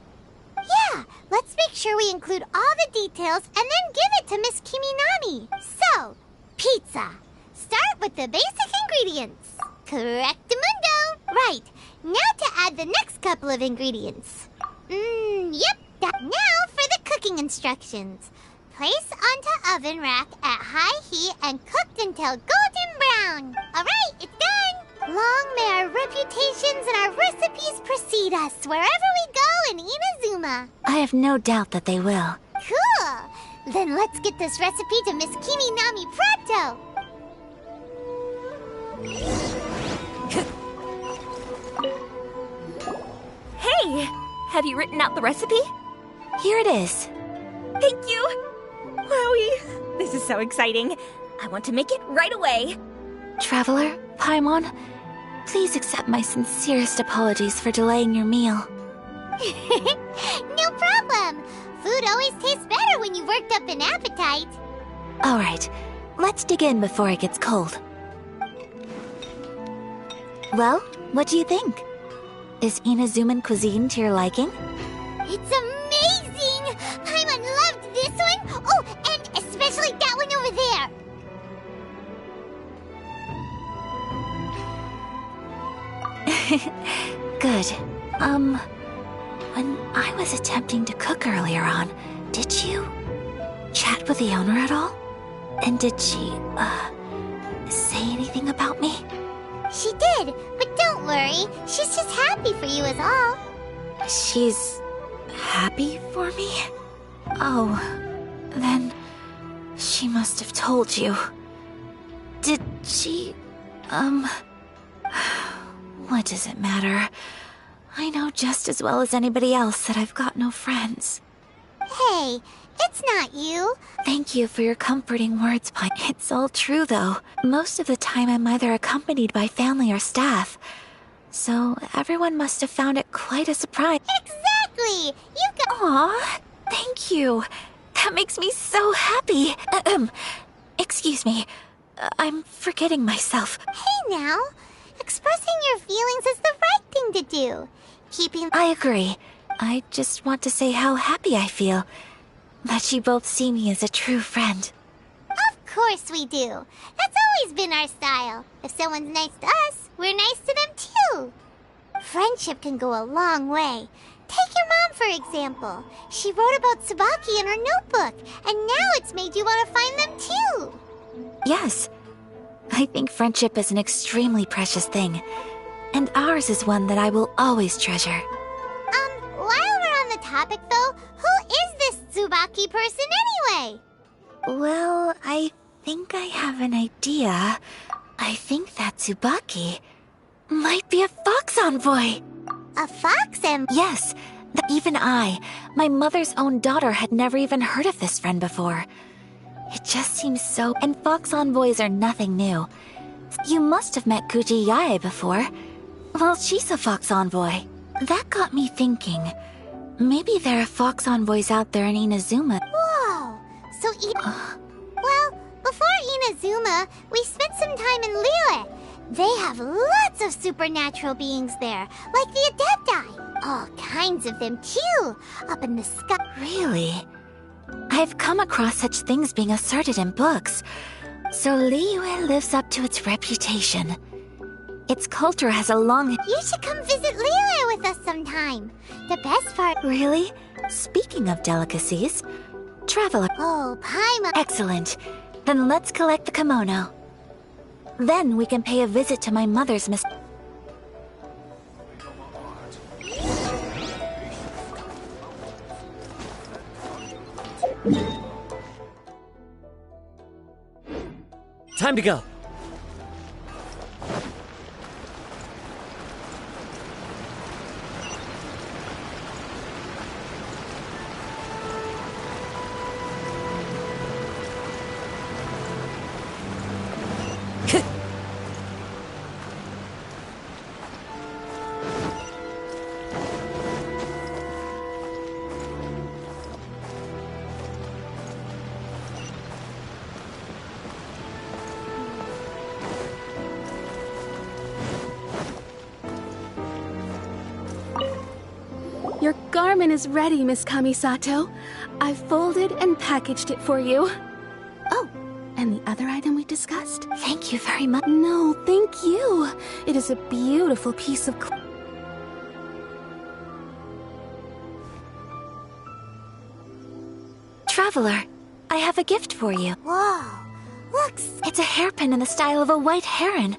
Yeah, let's make sure we include all the details and then give it to Miss Kiminami. So, pizza. Start with the basic ingredients. Correctamundo. Right, now to add the next couple of ingredients. Yep. Now for the cooking instructions. Place onto oven rack at high heat and cooked until golden brown. Alright, it's done! Long may our reputations and our recipes precede us wherever we go in Inazuma. I have no doubt that they will. Cool! Then let's get this recipe to Miss Kiminami pronto! Hey! Have you written out the recipe? Here it is. Thank you! Wowie! This is so exciting. I want to make it right away. Traveler, Paimon, please accept my sincerest apologies for delaying your meal. No problem! Food always tastes better when you've worked up an appetite. Alright, let's dig in before it gets cold. Well, what do you think? Is Inazuman cuisine to your liking? It's amazing! Paimon loved this one! Oh, and especially that one over there! Good. was attempting to cook earlier on. Did you chat with the owner at all? And did she, say anything about me? She did, but don't worry. She's just happy for you is all. She's happy for me? Oh, then she must have told you. Did she, what does it matter? I know just as well as anybody else that I've got no friends. Hey, it's not you. Thank you for your comforting words, Pi. It's all true, though. Most of the time I'm either accompanied by family or staff. So everyone must have found it quite a surprise. Exactly! You got— Aw, thank you. That makes me so happy. Excuse me. I'm forgetting myself. Hey now, expressing your feelings is the right thing to do. I agree. I just want to say how happy I feel that you both see me as a true friend. Of course we do. That's always been our style. If someone's nice to us, we're nice to them too. Friendship can go a long way. Take your mom, for example. She wrote about Tsubaki in her notebook, and now it's made you want to find them too. Yes. I think friendship is an extremely precious thing. And ours is one that I will always treasure. While we're on the topic though, who is this Tsubaki person anyway? Well, I think I have an idea. I think that Tsubaki might be a fox envoy. A fox envoy? Yes. Even I, my mother's own daughter, had never even heard of this friend before. It just seems so— And fox envoys are nothing new. You must have met Kuji Yae before. Well, she's a fox envoy. That got me thinking. Maybe there are fox envoys out there in Inazuma. Whoa! So well, before Inazuma, we spent some time in Liyue. They have lots of supernatural beings there, like the Adepti. All kinds of them too, up in the sky. Really? I've come across such things being asserted in books. So Liyue lives up to its reputation. Its culture has a long— You should come visit Liyue with us sometime. The best part— Really? Speaking of delicacies, traveler— Oh, Paimon— Excellent. Then let's collect the kimono. Then we can pay a visit to my mother's Time to go. Your garment is ready, Miss Kamisato. I've folded and packaged it for you. Oh, and the other item we discussed? Thank you very much. No, thank you. It is a beautiful piece of Traveler, I have a gift for you. Whoa, looks— It's a hairpin in the style of a white heron.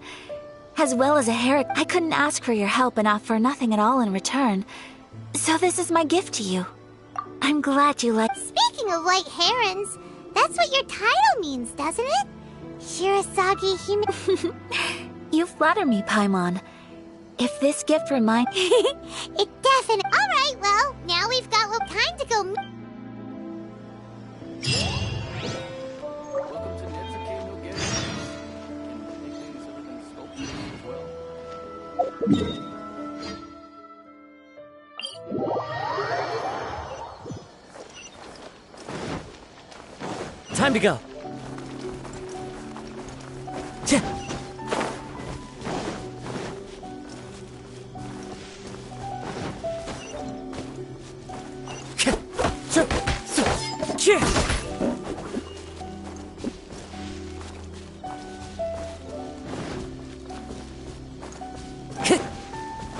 As well as a hair— I couldn't ask for your help and offer nothing at all in return. So this is my gift to you. I'm glad you like— Speaking of white herons, that's what your title means, doesn't it? Shirasagi Hime— You flatter me, Paimon. If this gift reminds— It definitely— Alright, well, now we've got a little time to go— Time to go.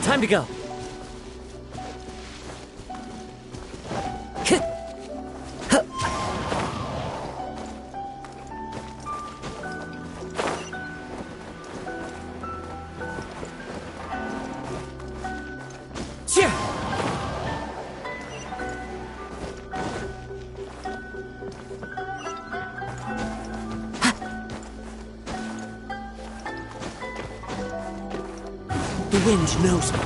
Time to go. The wind knows me.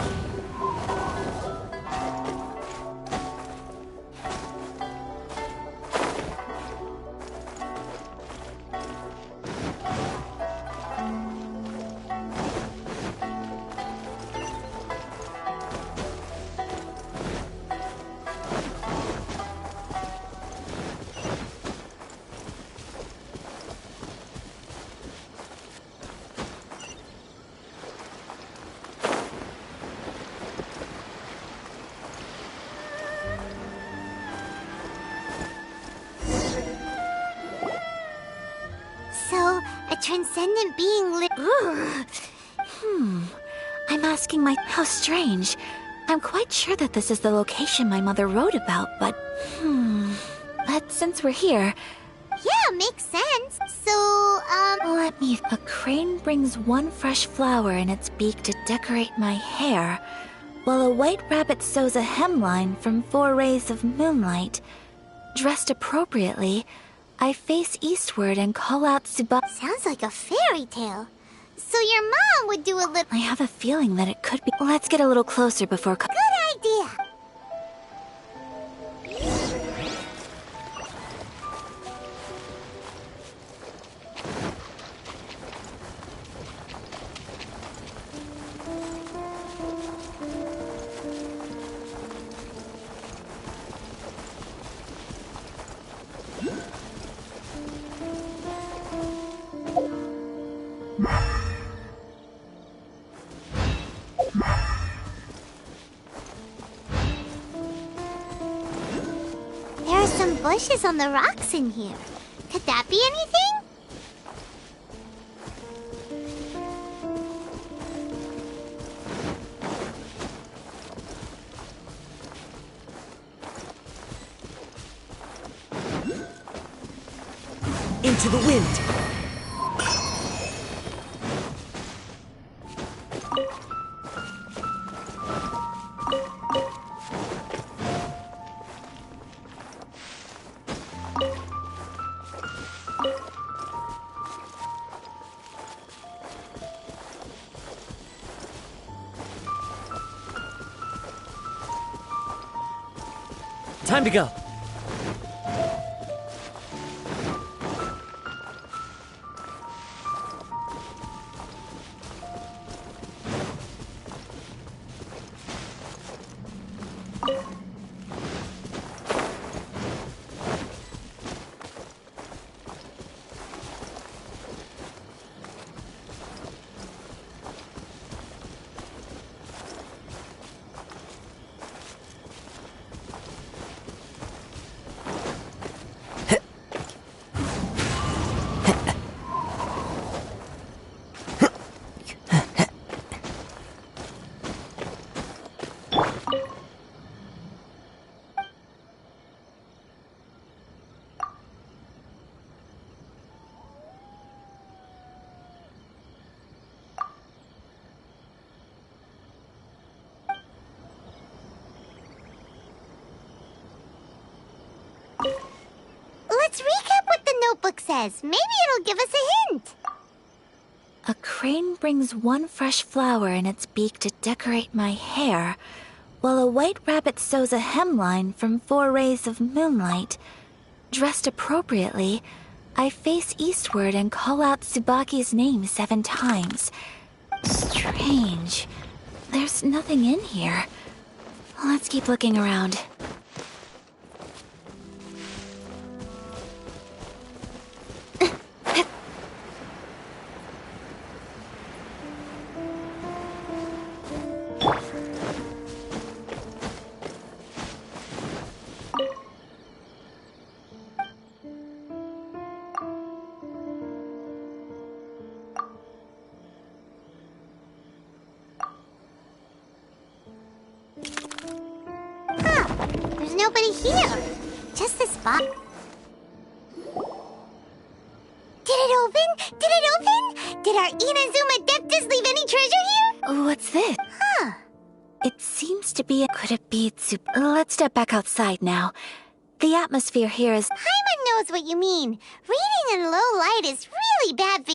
So, a transcendent being I'm asking how strange. I'm quite sure that this is the location my mother wrote about, but since we're here, Yeah, makes sense. So, a crane brings one fresh flower in its beak to decorate my hair, while a white rabbit sews a hemline from 4 rays of moonlight. Dressed appropriately, I face eastward and call out sounds like a fairy tale. So your mom would do a little... I have a feeling that it could be. Let's get a little closer before. Good idea. There are some bushes on the rocks in here. Could that be anything? Into the wind. Time to go. Let's recap what the notebook says. Maybe it'll give us a hint. A crane brings one fresh flower in its beak to decorate my hair, while a white rabbit sews a hemline from 4 rays of moonlight. Dressed appropriately, I face eastward and call out Tsubaki's name 7 times. Strange. There's nothing in here. Let's keep looking around. There's nobody here. Just this spot. Did it open? Did it open? Did our Inazuma Adeptus leave any treasure here? What's this? Huh. It seems to be Could it be Let's step back outside now. The atmosphere here is... Paimon knows what you mean. Reading in low light is really bad for...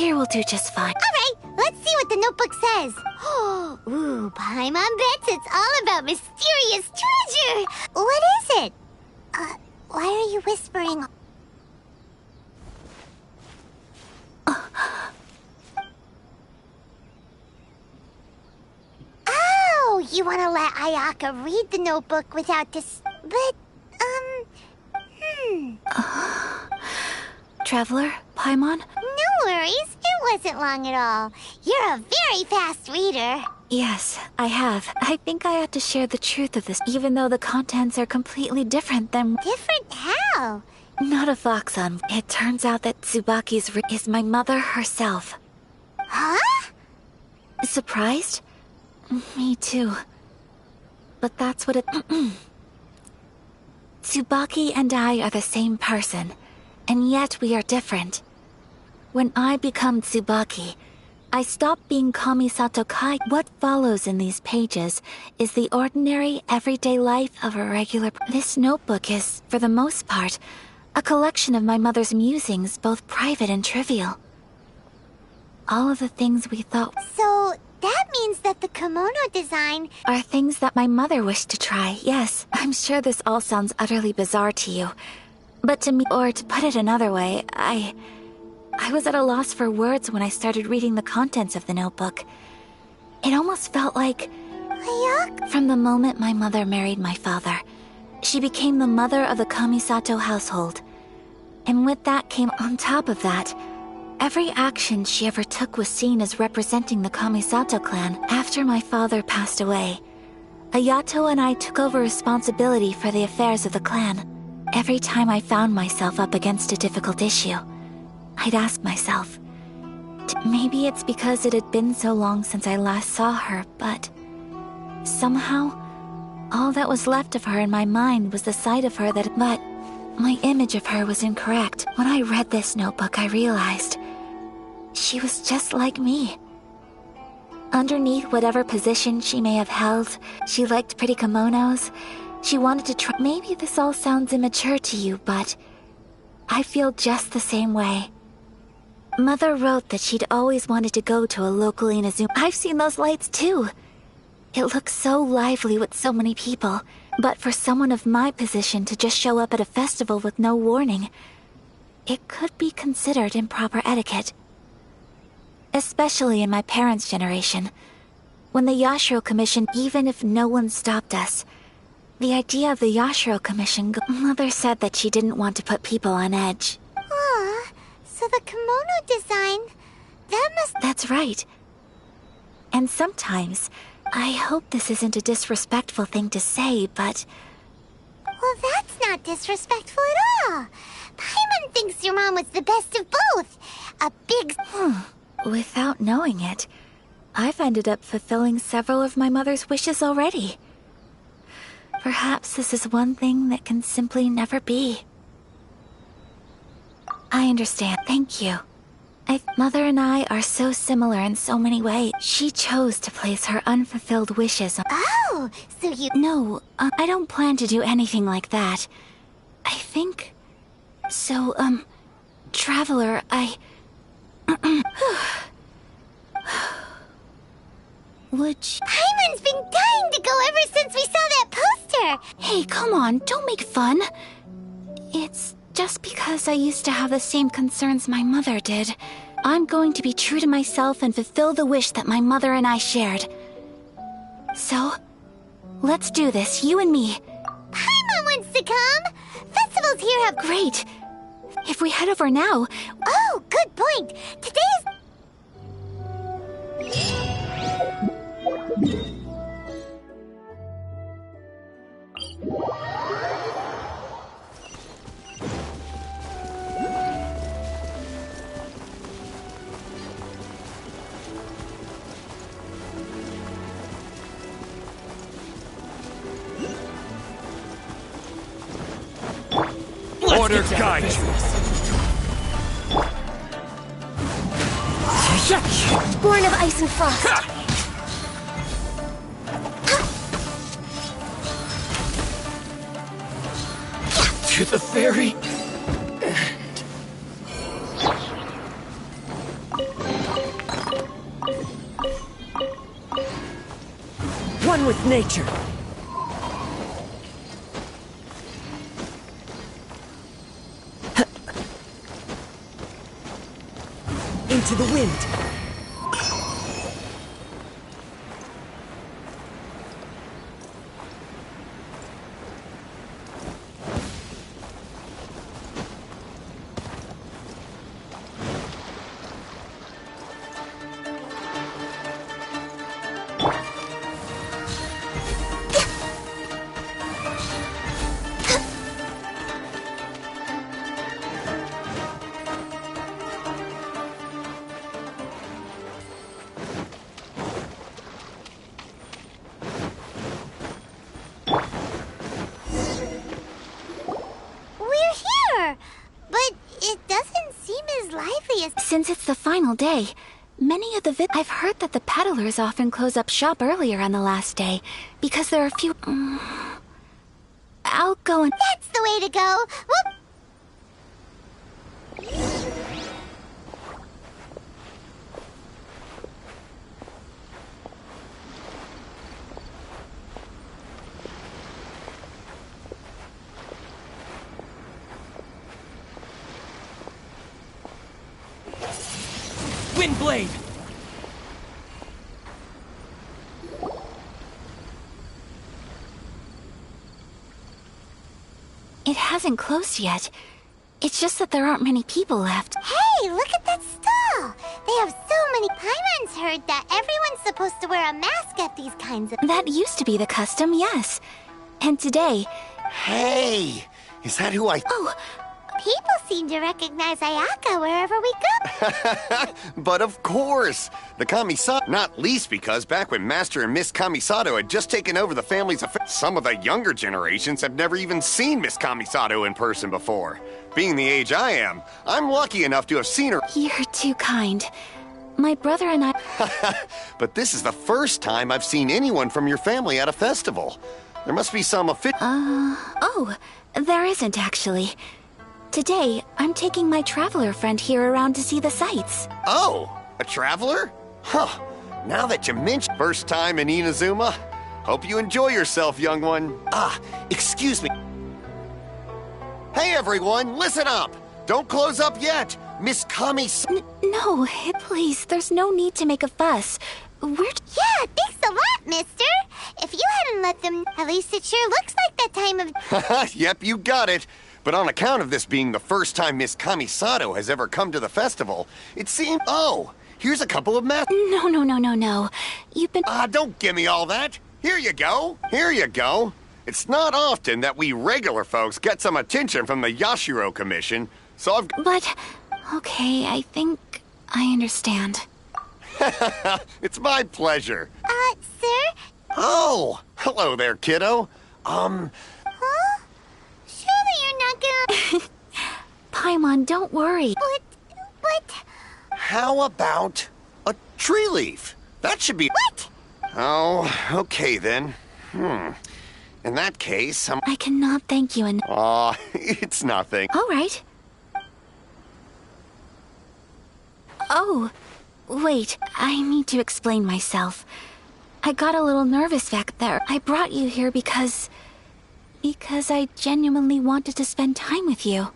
Here will do just fine. Alright, let's see what the notebook says. Ooh, Paimon bets it's all about mysterious treasure. What is it? Why are you whispering? Oh, you want to let Ayaka read the notebook without this... But, Traveler, Paimon? No worries, it wasn't long at all. You're a very fast reader. Yes, I have. I think I ought to share the truth of this, even though the contents are completely different than... Different how? Not a fox on. It turns out that Tsubaki's is my mother herself. Huh? Surprised? Me too. But that's what it... Tsubaki and I are the same person, and yet we are different. When I become Tsubaki, I stop being Kamisato Kai. What follows in these pages is the ordinary, everyday life of a regular... This notebook is, for the most part, a collection of my mother's musings, both private and trivial. All of the things we thought... So, that means that the kimono design... are things that my mother wished to try, yes. I'm sure this all sounds utterly bizarre to you. But to me, or to put it another way, I was at a loss for words when I started reading the contents of the notebook. It almost felt like... From the moment my mother married my father, she became the mother of the Kamisato household. And with that came on top of that, every action she ever took was seen as representing the Kamisato clan. After my father passed away, Ayato and I took over responsibility for the affairs of the clan. Every time I found myself up against a difficult issue, I'd ask myself, maybe it's because it had been so long since I last saw her, but somehow, all that was left of her in my mind was the sight of her that... But my image of her was incorrect. When I read this notebook, I realized she was just like me. Underneath whatever position she may have held, she liked pretty kimonos. She wanted to try... Maybe this all sounds immature to you, but I feel just the same way. Mother wrote that she'd always wanted to go to a local Inazuma. I've seen those lights too. It looks so lively with so many people, but for someone of my position to just show up at a festival with no warning, it could be considered improper etiquette. Especially in my parents' generation. When the Yashiro Commission, even if no one stopped us, the idea of the Yashiro Commission... Mother said that she didn't want to put people on edge. So the kimono design... That must... That's right. And sometimes... I hope this isn't a disrespectful thing to say, but... Well, that's not disrespectful at all. Paimon thinks your mom was the best of both. A big... Without knowing it, I've ended up fulfilling several of my mother's wishes already. Perhaps this is one thing that can simply never be. I understand. Thank you. Mother and I are so similar in so many ways. She chose to place her unfulfilled wishes on... Oh, so you... No, I don't plan to do anything like that. I think... So, Traveler, Would you... Paimon's been dying to go ever since we saw that poster! Hey, come on, don't make fun. It's just because I used to have the same concerns my mother did. I'm going to be true to myself and fulfill the wish that my mother and I shared. So, let's do this, you and me. Paimon wants to come! Festivals here have... Great! If we head over now... Oh, good point! Today's... Order guide you. Born of ice and frost. To the ferry. one with nature. Into the wind. Since it's the final day, many of the I've heard that the peddlers often close up shop earlier on the last day, because there are few... I'll go and... That's the way to go! Whoop! Windblade! It hasn't closed yet. It's just that there aren't many people left. Hey, look at that stall! They have so many... Paimon's heard that everyone's supposed to wear a mask at these kinds of... That used to be the custom, yes. And today... Hey! Is that who I... Oh, people seem to recognize Ayaka wherever we go. But of course! The Kamisato, not least because back when Master and Miss Kamisato had just taken over the family's affairs, some of the younger generations have never even seen Miss Kamisato in person before. Being the age I am, I'm lucky enough to have seen her. You're too kind. My brother and I... But this is the first time I've seen anyone from your family at a festival. There must be some Oh, there isn't actually. Today, I'm taking my traveler friend here around to see the sights. Oh, a traveler? Huh. Now that you mention first time in Inazuma, hope you enjoy yourself, young one. Excuse me. Hey everyone, listen up! Don't close up yet! Miss Kami... No, please, there's no need to make a fuss. Yeah, thanks a lot, mister! If you hadn't let them, at least it sure looks like that time of... Yep, you got it. But on account of this being the first time Miss Kamisato has ever come to the festival, it seemed... Oh, here's a couple of No. You've been... Don't give me all that. Here you go. Here you go. It's not often that we regular folks get some attention from the Yashiro Commission, so I've... But... Okay, I think I understand. It's my pleasure. Sir? Oh, hello there, kiddo. Huh? Surely you're not gonna... Paimon, don't worry. But... How about a tree leaf? That should be... What? Oh, okay then. In that case, I cannot thank you enough. Aw, it's nothing. All right. Oh, wait, I need to explain myself. I got a little nervous back there. I brought you here because I genuinely wanted to spend time with you.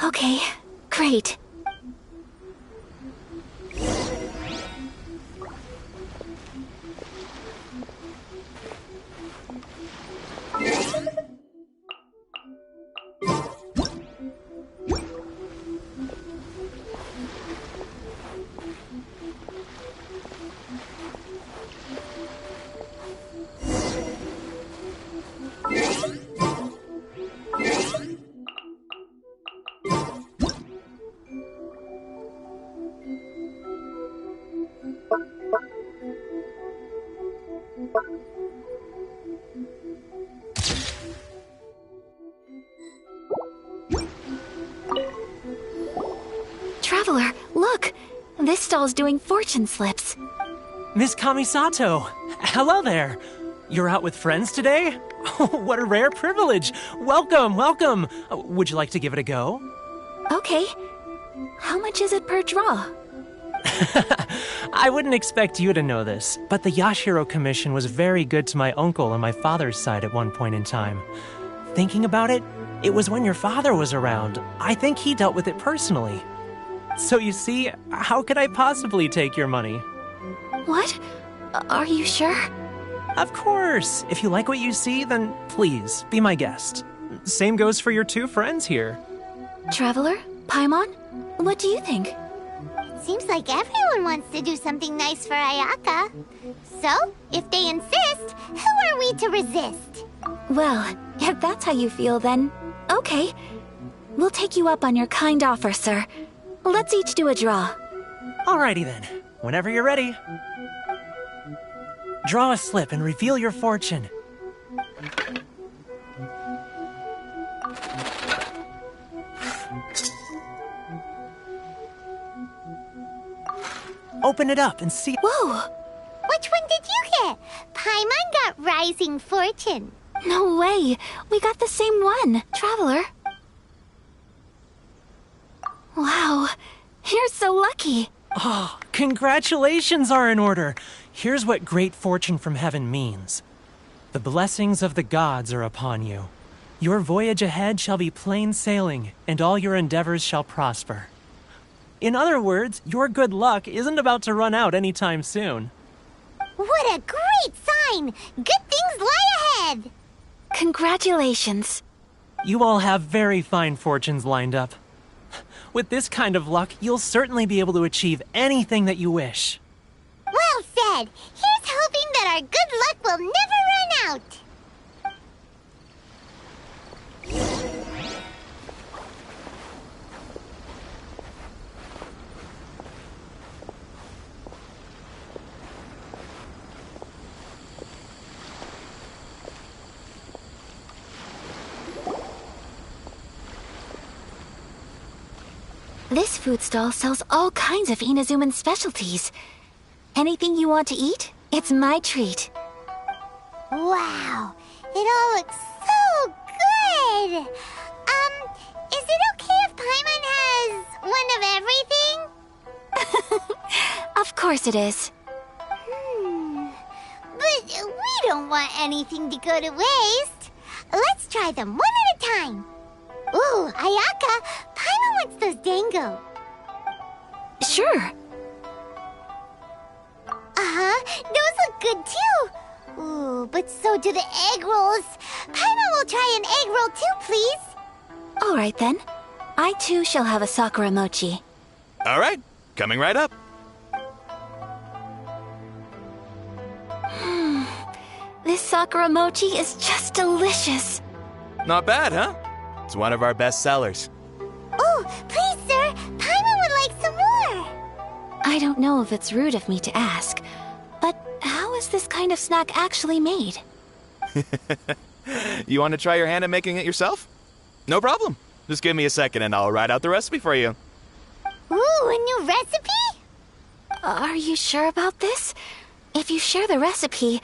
Okay, great. Traveler, look! This stall's doing fortune slips. Miss Kamisato! Hello there! You're out with friends today? Oh, what a rare privilege! Welcome, welcome! Would you like to give it a go? Okay. How much is it per draw? I wouldn't expect you to know this, but the Yashiro Commission was very good to my uncle on my father's side at one point in time. Thinking about it, it was when your father was around. I think he dealt with it personally. So you see, how could I possibly take your money? What? Are you sure? Of course! If you like what you see, then please, be my guest. Same goes for your two friends here. Traveler? Paimon? What do you think? It seems like everyone wants to do something nice for Ayaka. So, if they insist, who are we to resist? Well, if that's how you feel, then okay. We'll take you up on your kind offer, sir. Let's each do a draw. Alrighty then. Whenever you're ready. Draw a slip and reveal your fortune. Open it up and see. Whoa! Which one did you get? Paimon got Rising Fortune. No way! We got the same one, Traveler. Wow, you're so lucky. Oh, congratulations are in order. Here's what great fortune from heaven means. The blessings of the gods are upon you. Your voyage ahead shall be plain sailing, and all your endeavors shall prosper. In other words, your good luck isn't about to run out anytime soon. What a great sign! Good things lie ahead! Congratulations. You all have very fine fortunes lined up. With this kind of luck, you'll certainly be able to achieve anything that you wish. Well said! Here's hoping that our good luck will never run out! This food stall sells all kinds of Inazuman specialties. Anything you want to eat, it's my treat. Wow! It all looks so good! Is it okay if Paimon has one of everything? Of course it is. But we don't want anything to go to waste. Let's try them one at a time. Ooh, Ayaka, Paimon wants those dango. Sure. Those look good too. Ooh, but so do the egg rolls. Paimon will try an egg roll too, please. All right then. I too shall have a Sakura mochi. All right, coming right up. This Sakura mochi is just delicious. Not bad, huh? It's one of our best sellers. Oh, please, sir. Paimon would like some more. I don't know if it's rude of me to ask, but how is this kind of snack actually made? You want to try your hand at making it yourself? No problem. Just give me a second and I'll write out the recipe for you. Ooh, a new recipe? Are you sure about this? If you share the recipe,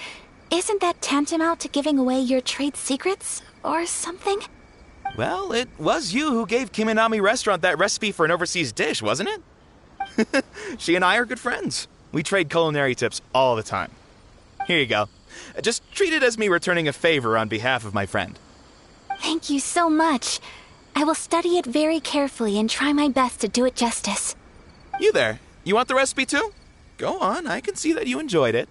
isn't that tantamount to giving away your trade secrets or something? Well, it was you who gave Kiminami Restaurant that recipe for an overseas dish, wasn't it? She and I are good friends. We trade culinary tips all the time. Here you go. Just treat it as me returning a favor on behalf of my friend. Thank you so much. I will study it very carefully and try my best to do it justice. You there. You want the recipe too? Go on, I can see that you enjoyed it.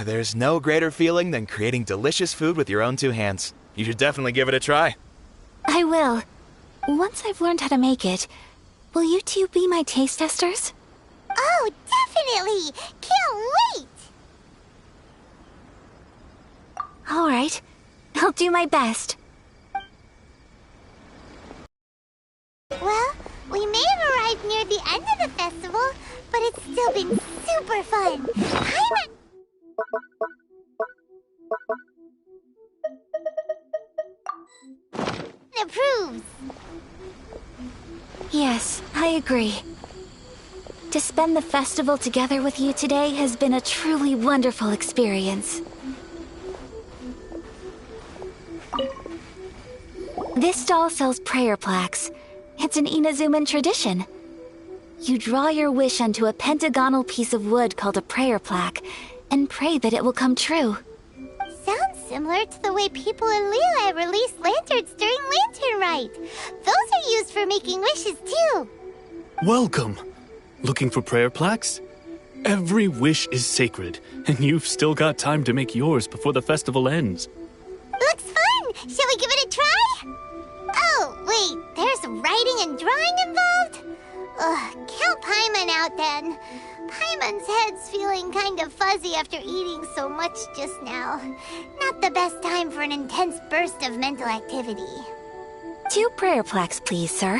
There's no greater feeling than creating delicious food with your own two hands. You should definitely give it a try. I will. Once I've learned how to make it, will you two be my taste testers? Oh, definitely! Can't wait! All right. I'll do my best. Well, we may have arrived near the end of the festival, but it's still been super fun. Paimon approves. Yes, I agree. To spend the festival together with you today has been a truly wonderful experience. This stall sells prayer plaques. It's an Inazuman tradition. You draw your wish onto a pentagonal piece of wood called a prayer plaque, and pray that it will come true. Sounds similar to the way people in Liyue release lanterns during Lantern Rite. Those are used for making wishes too. Welcome. Looking for prayer plaques? Every wish is sacred, and you've still got time to make yours before the festival ends. Looks fun! Shall we give it a try? Oh, wait, there's writing and drawing involved? Ugh, count Paimon out then. Paimon's head's feeling kind of fuzzy after eating so much just now. Not the best time for an intense burst of mental activity. 2 prayer plaques, please, sir.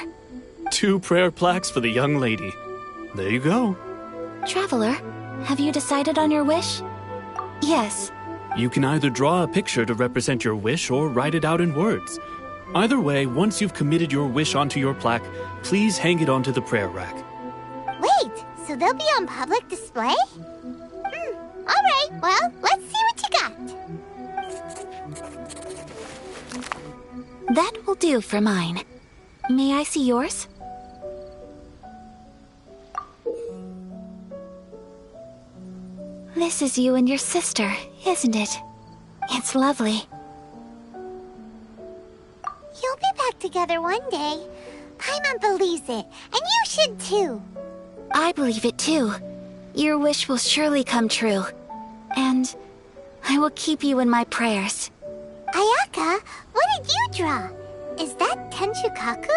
2 prayer plaques for the young lady. There you go. Traveler, have you decided on your wish? Yes. You can either draw a picture to represent your wish or write it out in words. Either way, once you've committed your wish onto your plaque, please hang it onto the prayer rack. Wait, so they'll be on public display? Alright, well, let's see what you got. That will do for mine. May I see yours? This is you and your sister, isn't it? It's lovely. You'll be back together one day. Paimon believes it, and you should too. I believe it too. Your wish will surely come true. And I will keep you in my prayers. Ayaka, what did you draw? Is that Tenshukaku?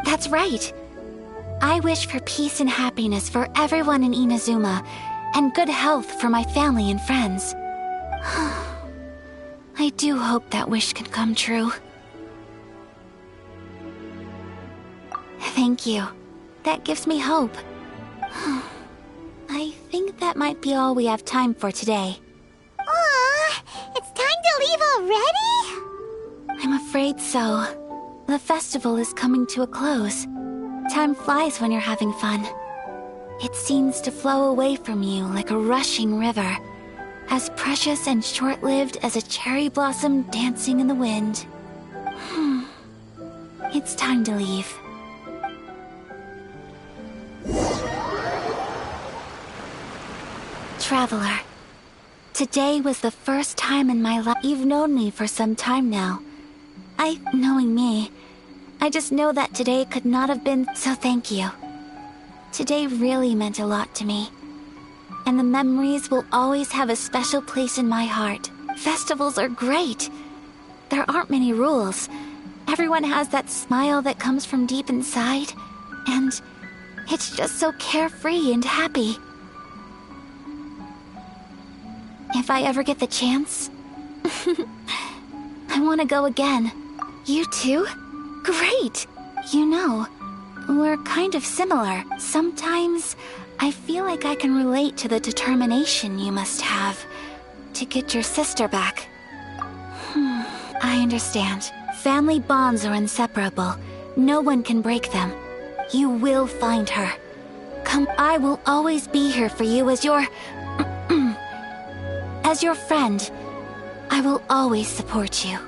That's right. I wish for peace and happiness for everyone in Inazuma, and good health for my family and friends. I do hope that wish can come true. Thank you. That gives me hope. I think that might be all we have time for today. Aw, it's time to leave already? I'm afraid so. The festival is coming to a close. Time flies when you're having fun. It seems to flow away from you like a rushing river, as precious and short-lived as a cherry blossom dancing in the wind. It's time to leave. Traveler, today was the first time in my life. You've known me for some time now. Knowing me, I just know that today could not have been, so thank you. Today really meant a lot to me. And the memories will always have a special place in my heart. Festivals are great. There aren't many rules. Everyone has that smile that comes from deep inside. And it's just so carefree and happy. If I ever get the chance, I want to go again. You too? Great! You know, we're kind of similar. Sometimes I feel like I can relate to the determination you must have to get your sister back. I understand. Family bonds are inseparable. No one can break them. You will find her. Come, I will always be here for you as your... as your friend. I will always support you.